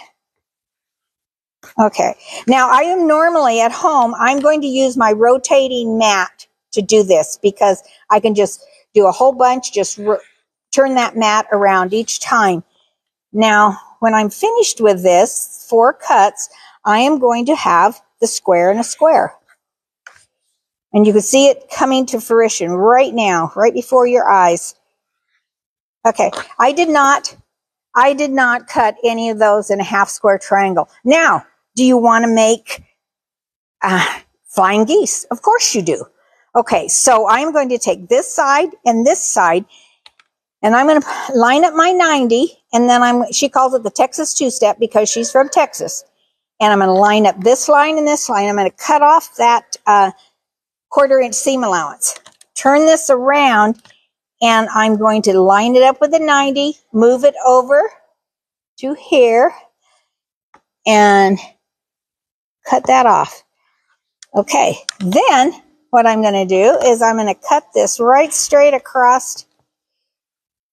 Okay. Now, I am normally at home, I'm going to use my rotating mat to do this, because I can just do a whole bunch, just turn that mat around each time. Now, when I'm finished with this 4 cuts, I am going to have the square and a square. And you can see it coming to fruition right now, right before your eyes. Okay, I did not cut any of those in a half square triangle. Now, do you want to make Flying geese. Of course you do. Okay, so I'm going to take this side, and I'm going to line up my 90, and then she calls it the Texas two-step because she's from Texas. And I'm going to line up this line and this line. I'm going to cut off that 1/4 inch seam allowance. Turn this around, and I'm going to line it up with the 90, move it over to here, and cut that off. Okay, then what I'm going to do is I'm going to cut this right straight across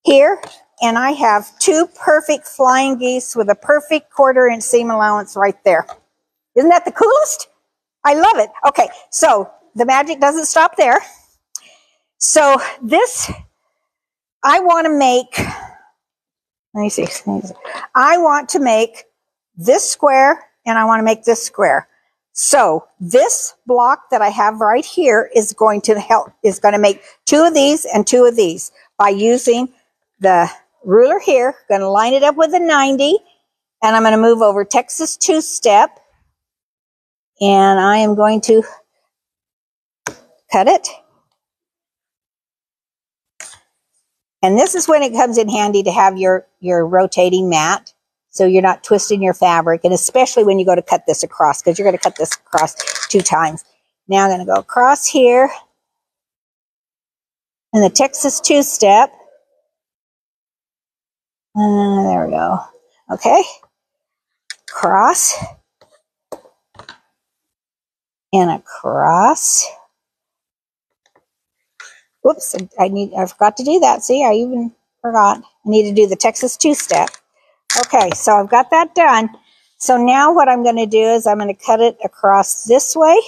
here, and I have 2 perfect flying geese with a perfect 1/4 inch seam allowance right there. Isn't that the coolest? I love it. Okay, so the magic doesn't stop there. So this, I want to make, let me see. I want to make this square, and I want to make this square. So this block that I have right here is going to make 2 of these and 2 of these by using the ruler here. Going to line it up with a 90, and I'm going to move over Texas two-step, and I am going to cut it. And this is when it comes in handy to have your rotating mat, so you're not twisting your fabric, and especially when you go to cut this across, because you're going to cut this across 2 times. Now I'm going to go across here in the Texas two-step. There we go. Okay. Cross. And across. Whoops, I forgot to do that. See, I even forgot. I need to do the Texas two-step. Okay, so I've got that done. So now what I'm going to do is I'm going to cut it across this way.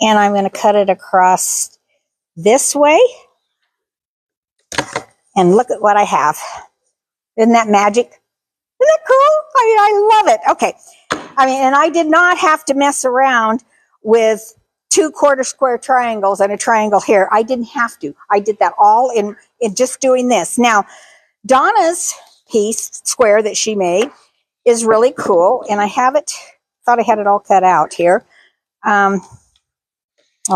And I'm going to cut it across this way. And look at what I have. Isn't that magic? Isn't that cool? I love it. Okay. And I did not have to mess around with 2 1/4 square triangles and a triangle here. I didn't have to. I did that all in just doing this. Now, Donna's piece, square that she made, is really cool. And I have it, thought I had it all cut out here. Well,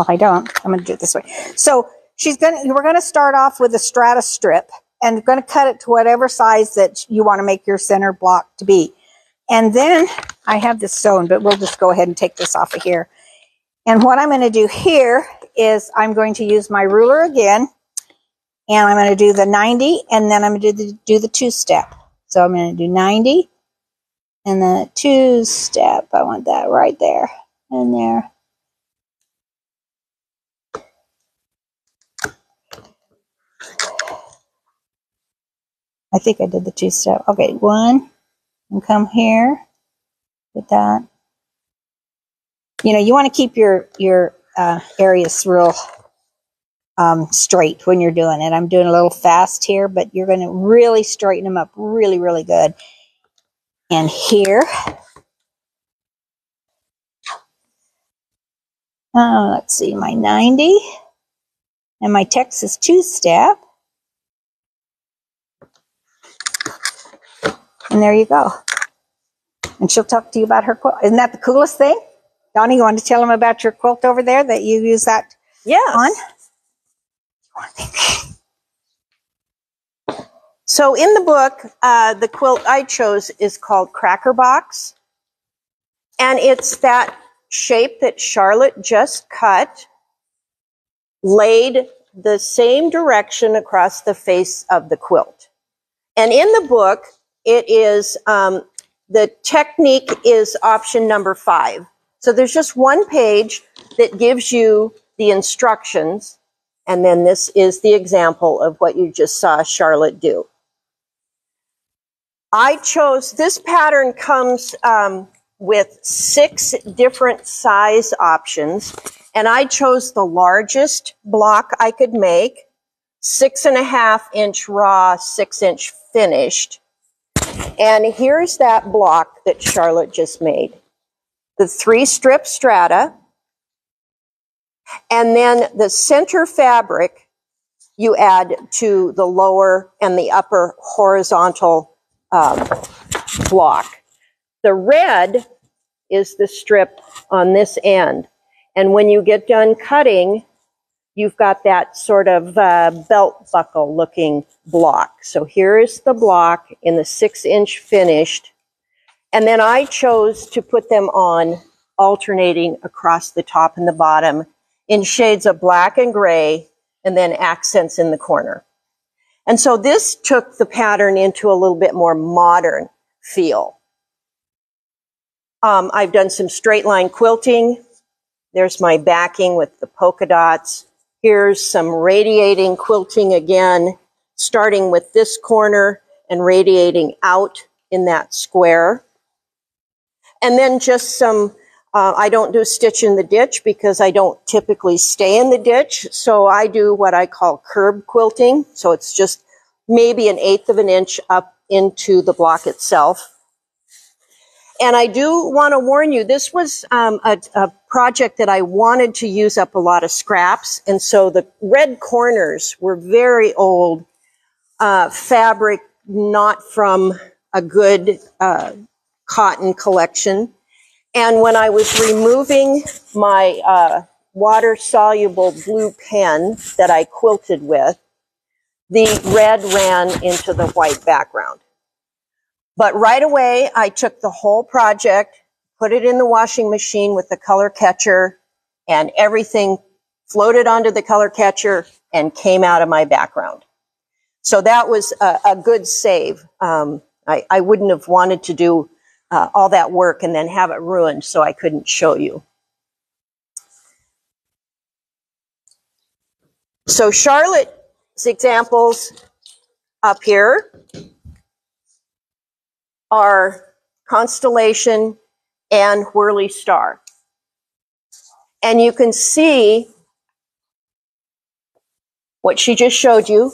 I don't. I'm going to do it this way. So we're going to start off with a strata strip, and going to cut it to whatever size that you want to make your center block to be. And then I have this sewn, but we'll just go ahead and take this off of here. And what I'm going to do here is I'm going to use my ruler again, and I'm going to do the 90, and then I'm going to do the two-step. So I'm going to do 90, and then a two-step. I want that right there and there. I think I did the two-step. Okay, 1, and come here, get that. You want to keep your areas real straight when you're doing it. I'm doing a little fast here, but you're going to really straighten them up really, really good. And here, let's see, my 90 and my Texas two-step. And there you go. And she'll talk to you about her quilt. Isn't that the coolest thing? Donnie, you want to tell them about your quilt over there that you use that on? So in the book, the quilt I chose is called Cracker Box. And it's that shape that Charlotte just cut, laid the same direction across the face of the quilt. And in the book, it is, the technique is option number 5. So there's just one page that gives you the instructions, and then this is the example of what you just saw Charlotte do. I chose, this pattern comes with 6 different size options, and I chose the largest block I could make, 6.5 inch raw, 6 inch finished. And here's that block that Charlotte just made. The 3-strip strata, and then the center fabric you add to the lower and the upper horizontal block. The red is the strip on this end. And when you get done cutting, you've got that sort of belt buckle looking block. So here is the block in the 6-inch finished. And then I chose to put them on alternating across the top and the bottom in shades of black and gray, and then accents in the corner. And so this took the pattern into a little bit more modern feel. I've done some straight line quilting. There's my backing with the polka dots. Here's some radiating quilting again, starting with this corner and radiating out in that square. And then just some, I don't do stitch in the ditch because I don't typically stay in the ditch. So I do what I call curb quilting. So it's just maybe 1/8 of an inch up into the block itself. And I do want to warn you, this was a project that I wanted to use up a lot of scraps. And so the red corners were very old fabric, not from a good cotton collection. And when I was removing my water-soluble blue pen that I quilted with, the red ran into the white background. But right away, I took the whole project, put it in the washing machine with the color catcher, and everything floated onto the color catcher and came out of my background. So that was a good save. I wouldn't have wanted to do all that work and then have it ruined so I couldn't show you. So Charlotte's examples up here are Constellation and Whirly Star. And you can see what she just showed you.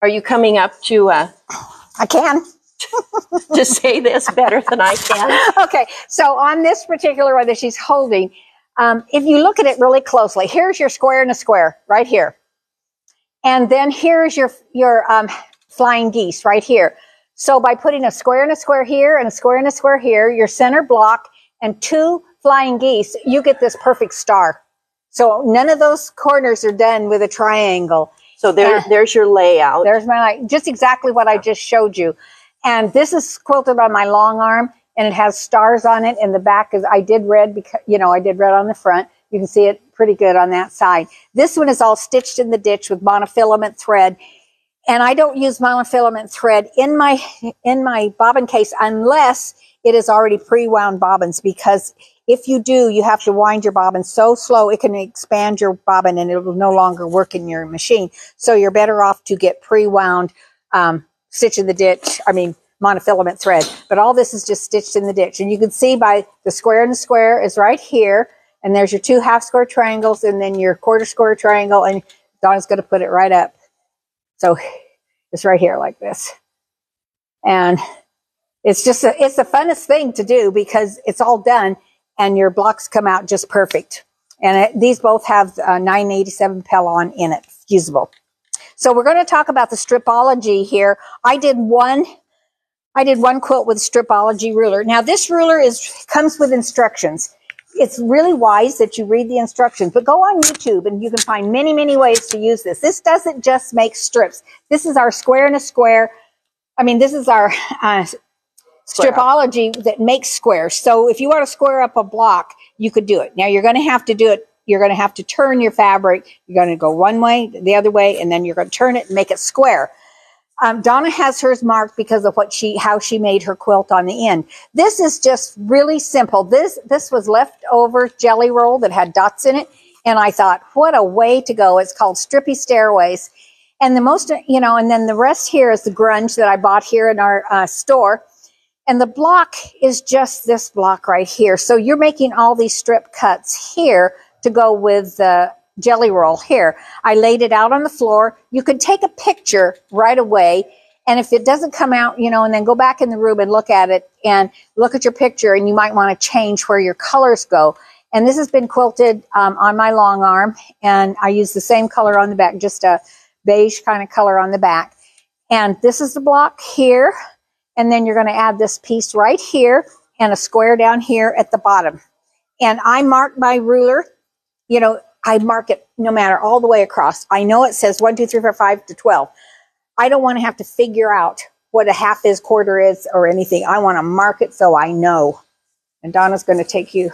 Are you coming up to I can. to say this better than I can? Okay, so on this particular one that she's holding, if you look at it really closely, here's your square and a square right here. And then here's your flying geese right here. So by putting a square and a square here and a square and a square here, your center block and 2 flying geese, you get this perfect star. So none of those corners are done with a triangle. So there's your layout. There's my, just exactly what I just showed you. And this is quilted on my long arm, and it has stars on it. And the back is, I did red because, you know, I did red on the front. You can see it pretty good on that side. This one is all stitched in the ditch with monofilament thread. And I don't use monofilament thread in my bobbin case unless it is already pre-wound bobbins, because if you do, you have to wind your bobbin so slow it can expand your bobbin and it will no longer work in your machine. So you're better off to get pre-wound stitch in the ditch, monofilament thread. But all this is just stitched in the ditch. And you can see by the square and the square is right here. And there's your 2 half square triangles and then your quarter square triangle. And Donna's going to put it right up. So it's right here like this. And it's just, it's the funnest thing to do because it's all done and your blocks come out just perfect. And these both have 987 Pellon in it, fusible. So we're going to talk about the stripology here. I did one quilt with stripology ruler. Now this ruler comes with instructions. It's really wise that you read the instructions, but go on YouTube and you can find many, many ways to use this. This doesn't just make strips. This is our square and a square. This is our stripology that makes squares. So if you want to square up a block, you could do it. Now you're going to have to do it. You're going to have to turn your fabric. You're going to go one way, the other way, and then you're going to turn it and make it square. Donna has hers marked because of how she made her quilt on the end. This is just really simple. This was leftover jelly roll that had dots in it. And I thought, what a way to go. It's called Strippy Stairways. And and then the rest here is the grunge that I bought here in our store. And the block is just this block right here. So you're making all these strip cuts here to go with the jelly roll here. I laid it out on the floor. You could take a picture right away. And if it doesn't come out, and then go back in the room and look at it and look at your picture, and you might want to change where your colors go. And this has been quilted on my long arm, and I use the same color on the back, just a beige kind of color on the back. And this is the block here. And then you're going to add this piece right here. and a square down here at the bottom. And I mark my ruler, you know, I mark it no matter all the way across. I know it says 1, 2, 3, 4, 5 to 12. I don't want to have to figure out what a half is, quarter is, or anything. I want to mark it so I know. And Donna's going to take you.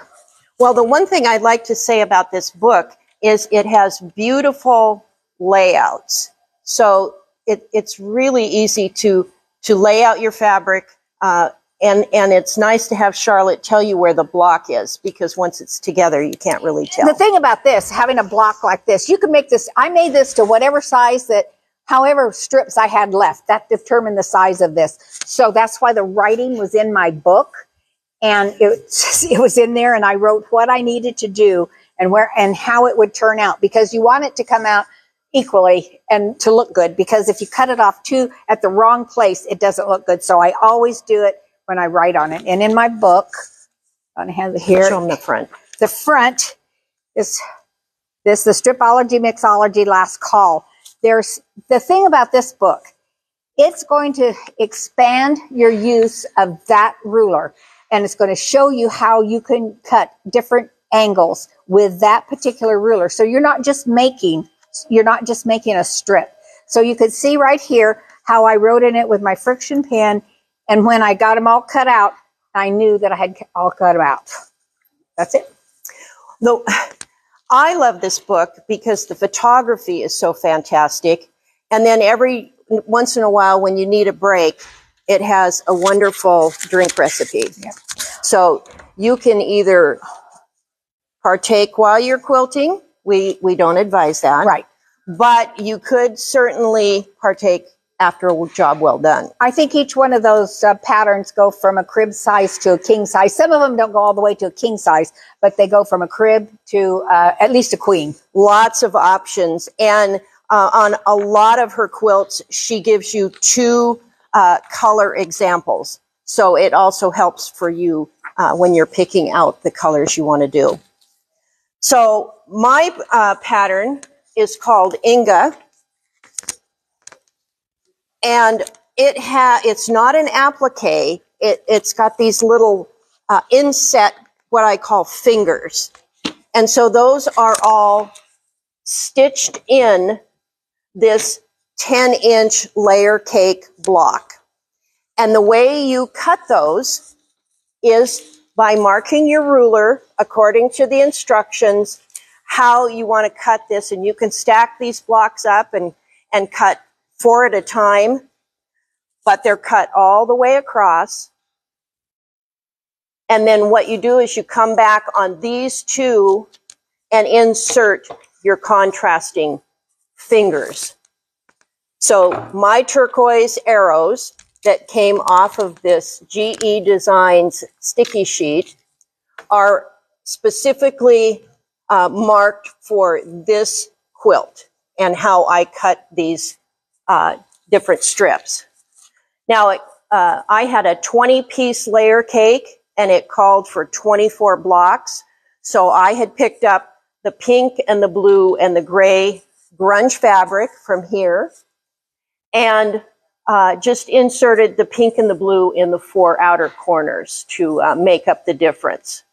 Well, the one thing I'd like to say about this book is it has beautiful layouts. So it's really easy to lay out your fabric, and it's nice to have Charlotte tell you where the block is, because once it's together, you can't really tell. The thing about this, having a block like this, you can make this, I made this to whatever size that, however strips I had left, that determined the size of this. So that's why the writing was in my book, and it was in there, and I wrote what I needed to do and where and how it would turn out, because you want it to come out equally and to look good, because if you cut it off too at the wrong place, it doesn't look good. So I always do it when I write on it. And in my book, I have it here. Show them the front. The front is this, the Stripology Mixology Last Call. There's the thing about this book, it's going to expand your use of that ruler, and it's going to show you how you can cut different angles with that particular ruler. So you're not just making a strip. So you can see right here how I wrote in it with my friction pen, and when I got them all cut out, I knew that I had all cut them out. That's it. Though I love this book because the photography is so fantastic, and then every once in a while when you need a break, it has a wonderful drink recipe. Yeah. So you can either partake while you're quilting. We don't advise that. Right. But you could certainly partake after a job well done. I think each one of those patterns go from a crib size to a king size. Some of them don't go all the way to a king size, but they go from a crib to at least a queen. Lots of options. And on a lot of her quilts, she gives you 2 color examples. So it also helps for you when you're picking out the colors you want to do. So my pattern is called Inga, and it's not an applique. It's got these little inset, what I call fingers, and so those are all stitched in this 10-inch layer cake block. And the way you cut those is by marking your ruler according to the instructions how you want to cut this, and you can stack these blocks up and cut 4 at a time, but they're cut all the way across. And then what you do is you come back on these 2 and insert your contrasting fingers. So my turquoise arrows that came off of this GE Designs sticky sheet are specifically marked for this quilt and how I cut these different strips. Now, I had a 20-piece layer cake, and it called for 24 blocks. So I had picked up the pink and the blue and the gray grunge fabric from here, and just inserted the pink and the blue in the 4 outer corners to make up the difference.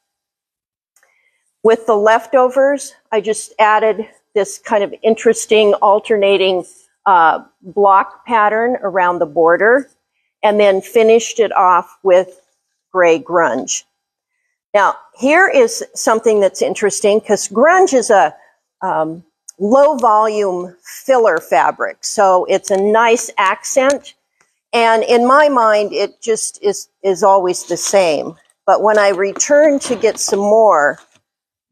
With the leftovers, I just added this kind of interesting alternating block pattern around the border, and then finished it off with gray grunge. Now, here is something that's interesting, because grunge is a low volume filler fabric, so it's a nice accent, and in my mind it just is always the same. But when I return to get some more,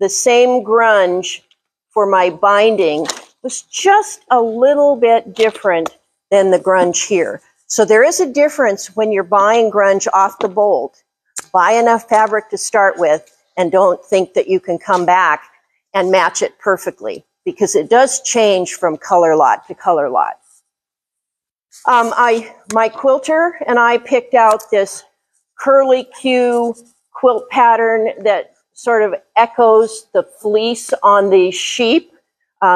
the same grunge for my binding was just a little bit different than the grunge here. So there is a difference when you're buying grunge off the bolt. Buy enough fabric to start with, and don't think that you can come back and match it perfectly, because it does change from color lot to color lot. My quilter and I picked out this curly Q quilt pattern that sort of echoes the fleece on the sheep.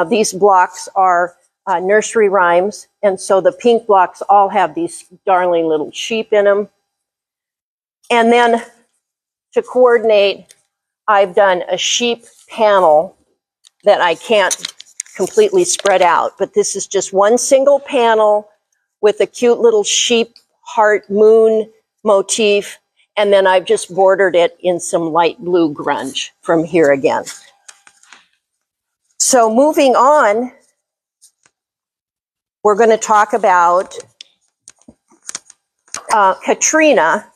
These blocks are nursery rhymes, and so the pink blocks all have these darling little sheep in them. And then to coordinate, I've done a sheep panel that I can't completely spread out, but this is just one single panel with a cute little sheep heart moon motif, and then I've just bordered it in some light blue grunge from here again. So moving on, we're going to talk about Katrina,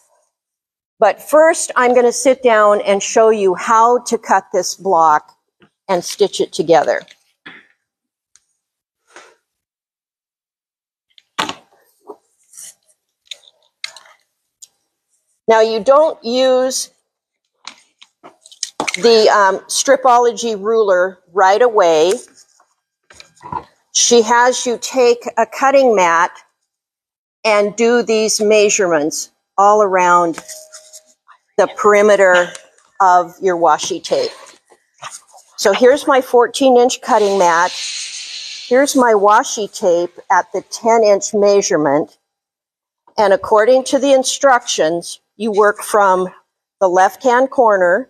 but first I'm going to sit down and show you how to cut this block and stitch it together. Now, you don't use the Stripology ruler right away. She has you take a cutting mat and do these measurements all around the perimeter of your washi tape. So here's my 14-inch cutting mat. Here's my washi tape at the 10-inch measurement. And according to the instructions, you work from the left-hand corner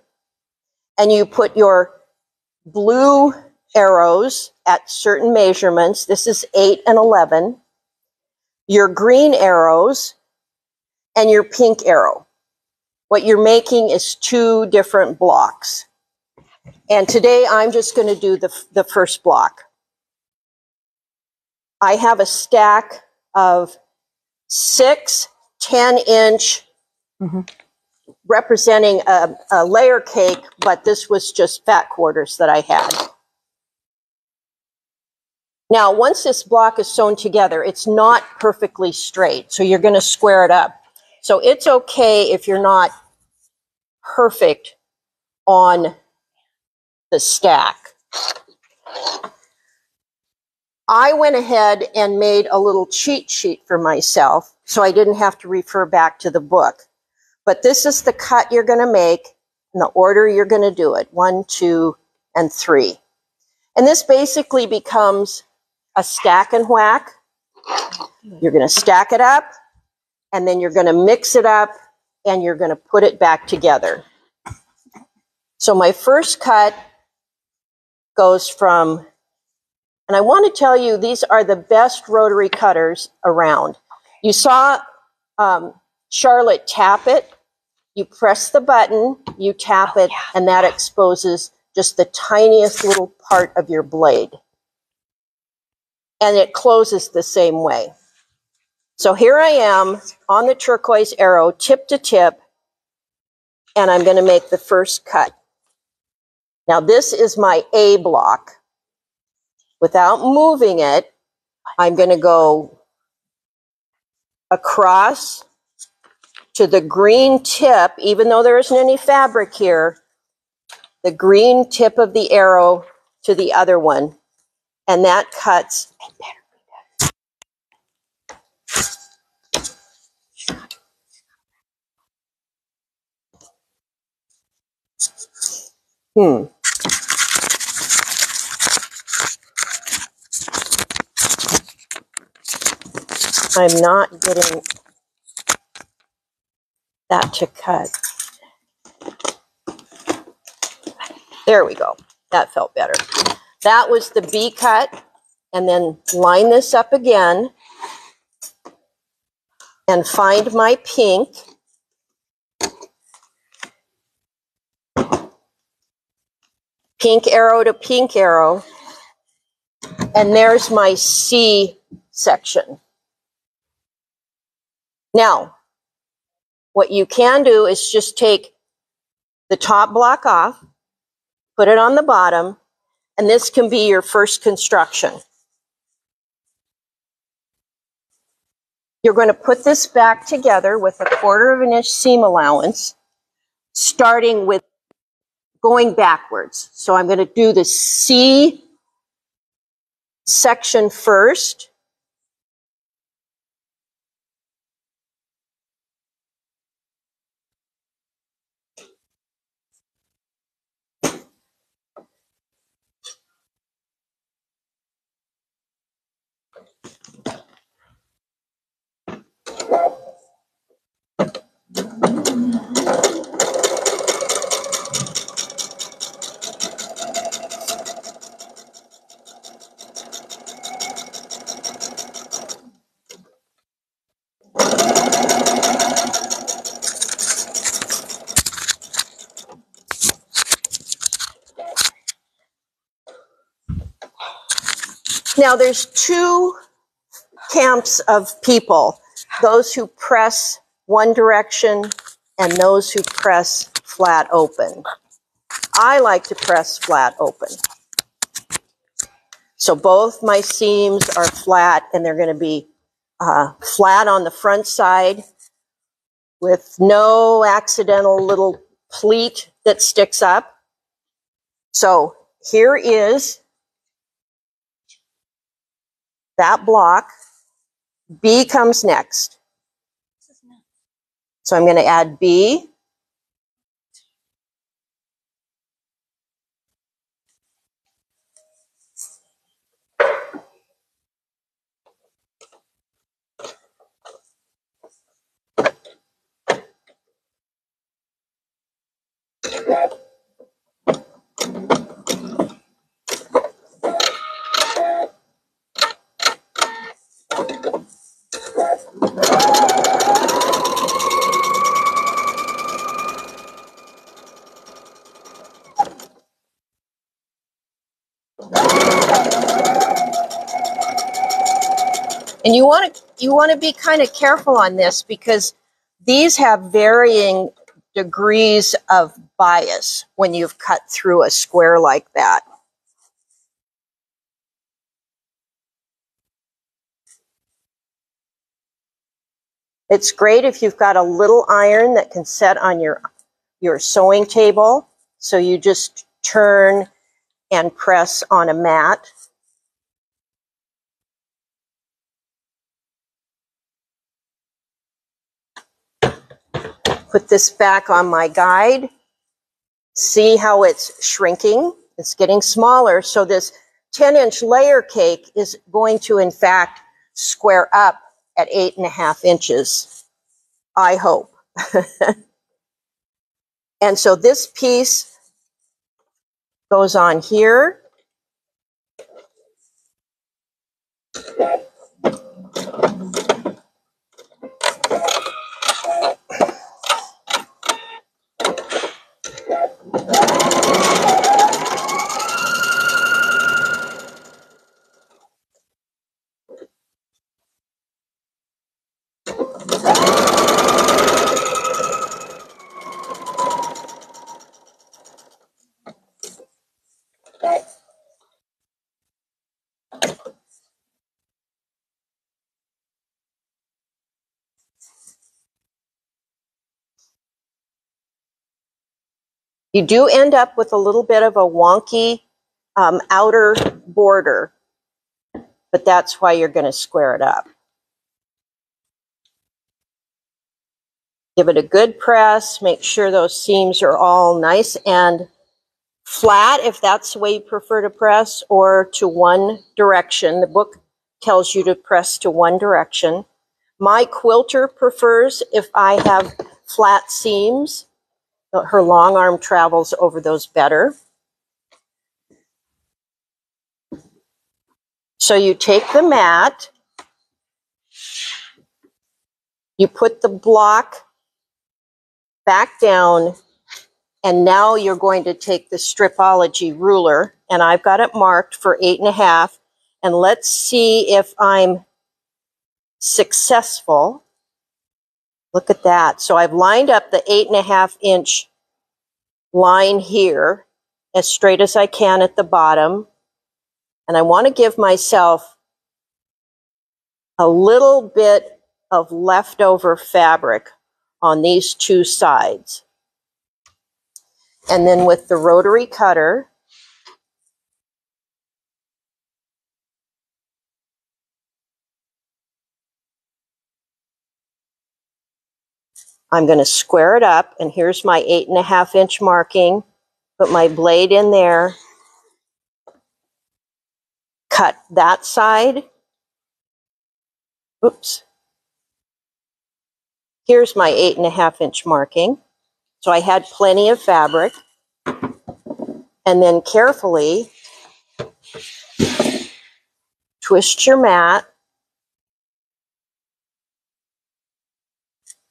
and you put your blue arrows at certain measurements. This is 8 and 11. Your green arrows and your pink arrow. What you're making is 2 different blocks. And today I'm just going to do the first block. I have a stack of 6 10-inch representing a layer cake, but this was just fat quarters that I had. Now, once this block is sewn together, it's not perfectly straight, so you're going to square it up. So it's okay if you're not perfect on the stack. I went ahead and made a little cheat sheet for myself, so I didn't have to refer back to the book. But this is the cut you're going to make in the order you're going to do it, 1, 2, and 3. And this basically becomes a stack and whack. You're going to stack it up, and then you're going to mix it up, and you're going to put it back together. So my first cut goes from, and I want to tell you, these are the best rotary cutters around. You saw Charlotte tap it. You press the button, you tap it, and that exposes just the tiniest little part of your blade. And it closes the same way. So here I am on the turquoise arrow, tip to tip, and I'm going to make the first cut. Now this is my A block. Without moving it, I'm going to go across to the green tip, even though there isn't any fabric here, the green tip of the arrow to the other one. And that cuts. I'm not getting that to cut. There we go. That felt better. That was the B cut. And then line this up again and find my pink. Pink arrow to pink arrow. And there's my C section. Now, what you can do is just take the top block off, put it on the bottom, and this can be your first construction. You're going to put this back together with a 1/4 inch seam allowance, starting with going backwards. So I'm going to do the C section first. Now there's two camps of people, those who press one direction and those who press flat open. I like to press flat open. So both my seams are flat, and they're going to be flat on the front side with no accidental little pleat that sticks up. So here is that block. B comes next. So I'm going to add B. And you want to be kind of careful on this because these have varying degrees of bias when you've cut through a square like that. It's great if you've got a little iron that can set on your sewing table. So you just turn and press on a mat. Put this back on my guide. See how it's shrinking? It's getting smaller. So this 10-inch layer cake is going to, in fact, square up at 8.5 inches. I hope. And so this piece goes on here. You do end up with a little bit of a wonky outer border, but that's why you're going to square it up. Give it a good press. Make sure those seams are all nice and flat if that's the way you prefer to press, or to one direction. The book tells you to press to one direction. My quilter prefers if I have flat seams. Her long arm travels over those better. So you take the mat, you put the block back down, and now you're going to take the Stripology ruler, and I've got it marked for 8.5, and let's see if I'm successful. Look at that. So I've lined up the 8.5 inch line here as straight as I can at the bottom. And I want to give myself a little bit of leftover fabric on these two sides. And then with the rotary cutter, I'm going to square it up, and here's my 8.5 inch marking. Put my blade in there, cut that side. Oops. Here's my 8.5 inch marking. So I had plenty of fabric. And then carefully twist your mat.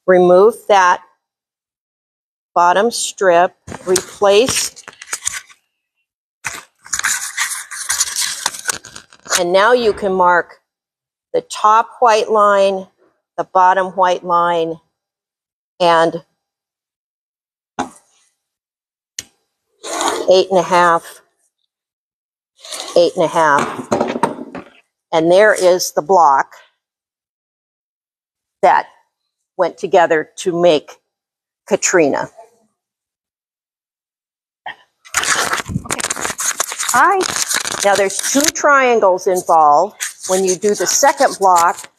Remove that bottom strip. Replace And now you can mark the top white line, the bottom white line, and 8.5, 8.5. And there is the block that went together to make Katrina. Hi. Now there's 2 triangles involved. When you do the second block,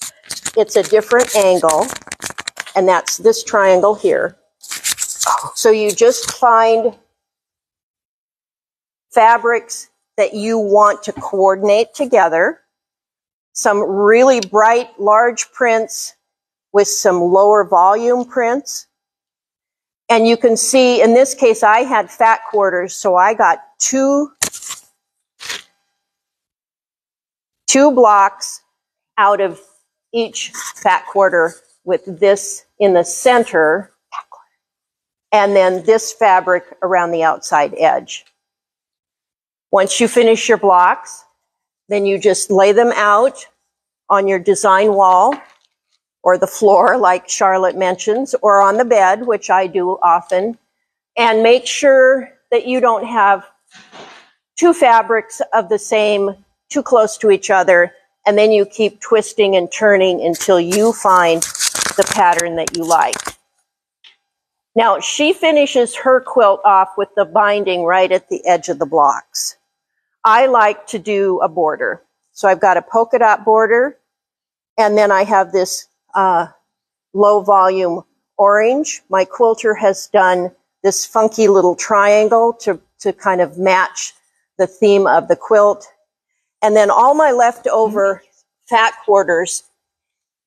it's a different angle, and that's this triangle here. So you just find fabrics that you want to coordinate together, some really bright, large prints with some lower volume prints. And you can see, in this case, I had fat quarters, so I got two blocks out of each fat quarter with this in the center, and then this fabric around the outside edge. Once you finish your blocks, then you just lay them out on your design wall or the floor, like Charlotte mentions, or on the bed, which I do often, and make sure that you don't have 2 fabrics of the same too close to each other, and then you keep twisting and turning until you find the pattern that you like. Now, she finishes her quilt off with the binding right at the edge of the blocks. I like to do a border. So I've got a polka dot border, and then I have this low volume orange. My quilter has done this funky little triangle to kind of match the theme of the quilt. And then all my leftover fat quarters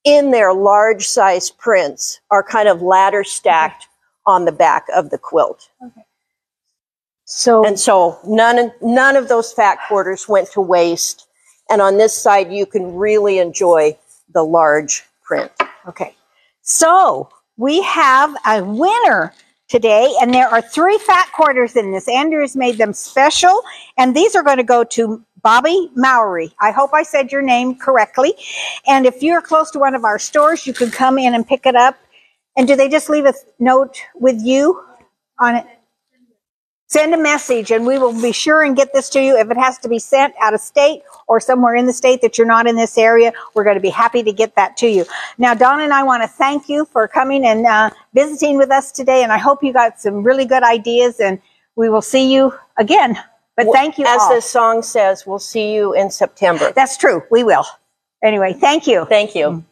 in their large size prints are kind of ladder stacked on the back of the quilt. Okay. So none of those fat quarters went to waste. And on this side, you can really enjoy the large print. Okay. So we have a winner today, and there are 3 fat quarters in this. Andrew has made them special, and these are going to go to Bobby Mowry. I hope I said your name correctly. And if you're close to one of our stores, you can come in and pick it up. And do they just leave a note with you on it? Send a message, and we will be sure and get this to you. If it has to be sent out of state or somewhere in the state that you're not in this area, we're going to be happy to get that to you. Now, Dawn and I want to thank you for coming and visiting with us today, and I hope you got some really good ideas, and we will see you again. But thank you all. As the song says, we'll see you in September. That's true. We will. Anyway, thank you. Thank you.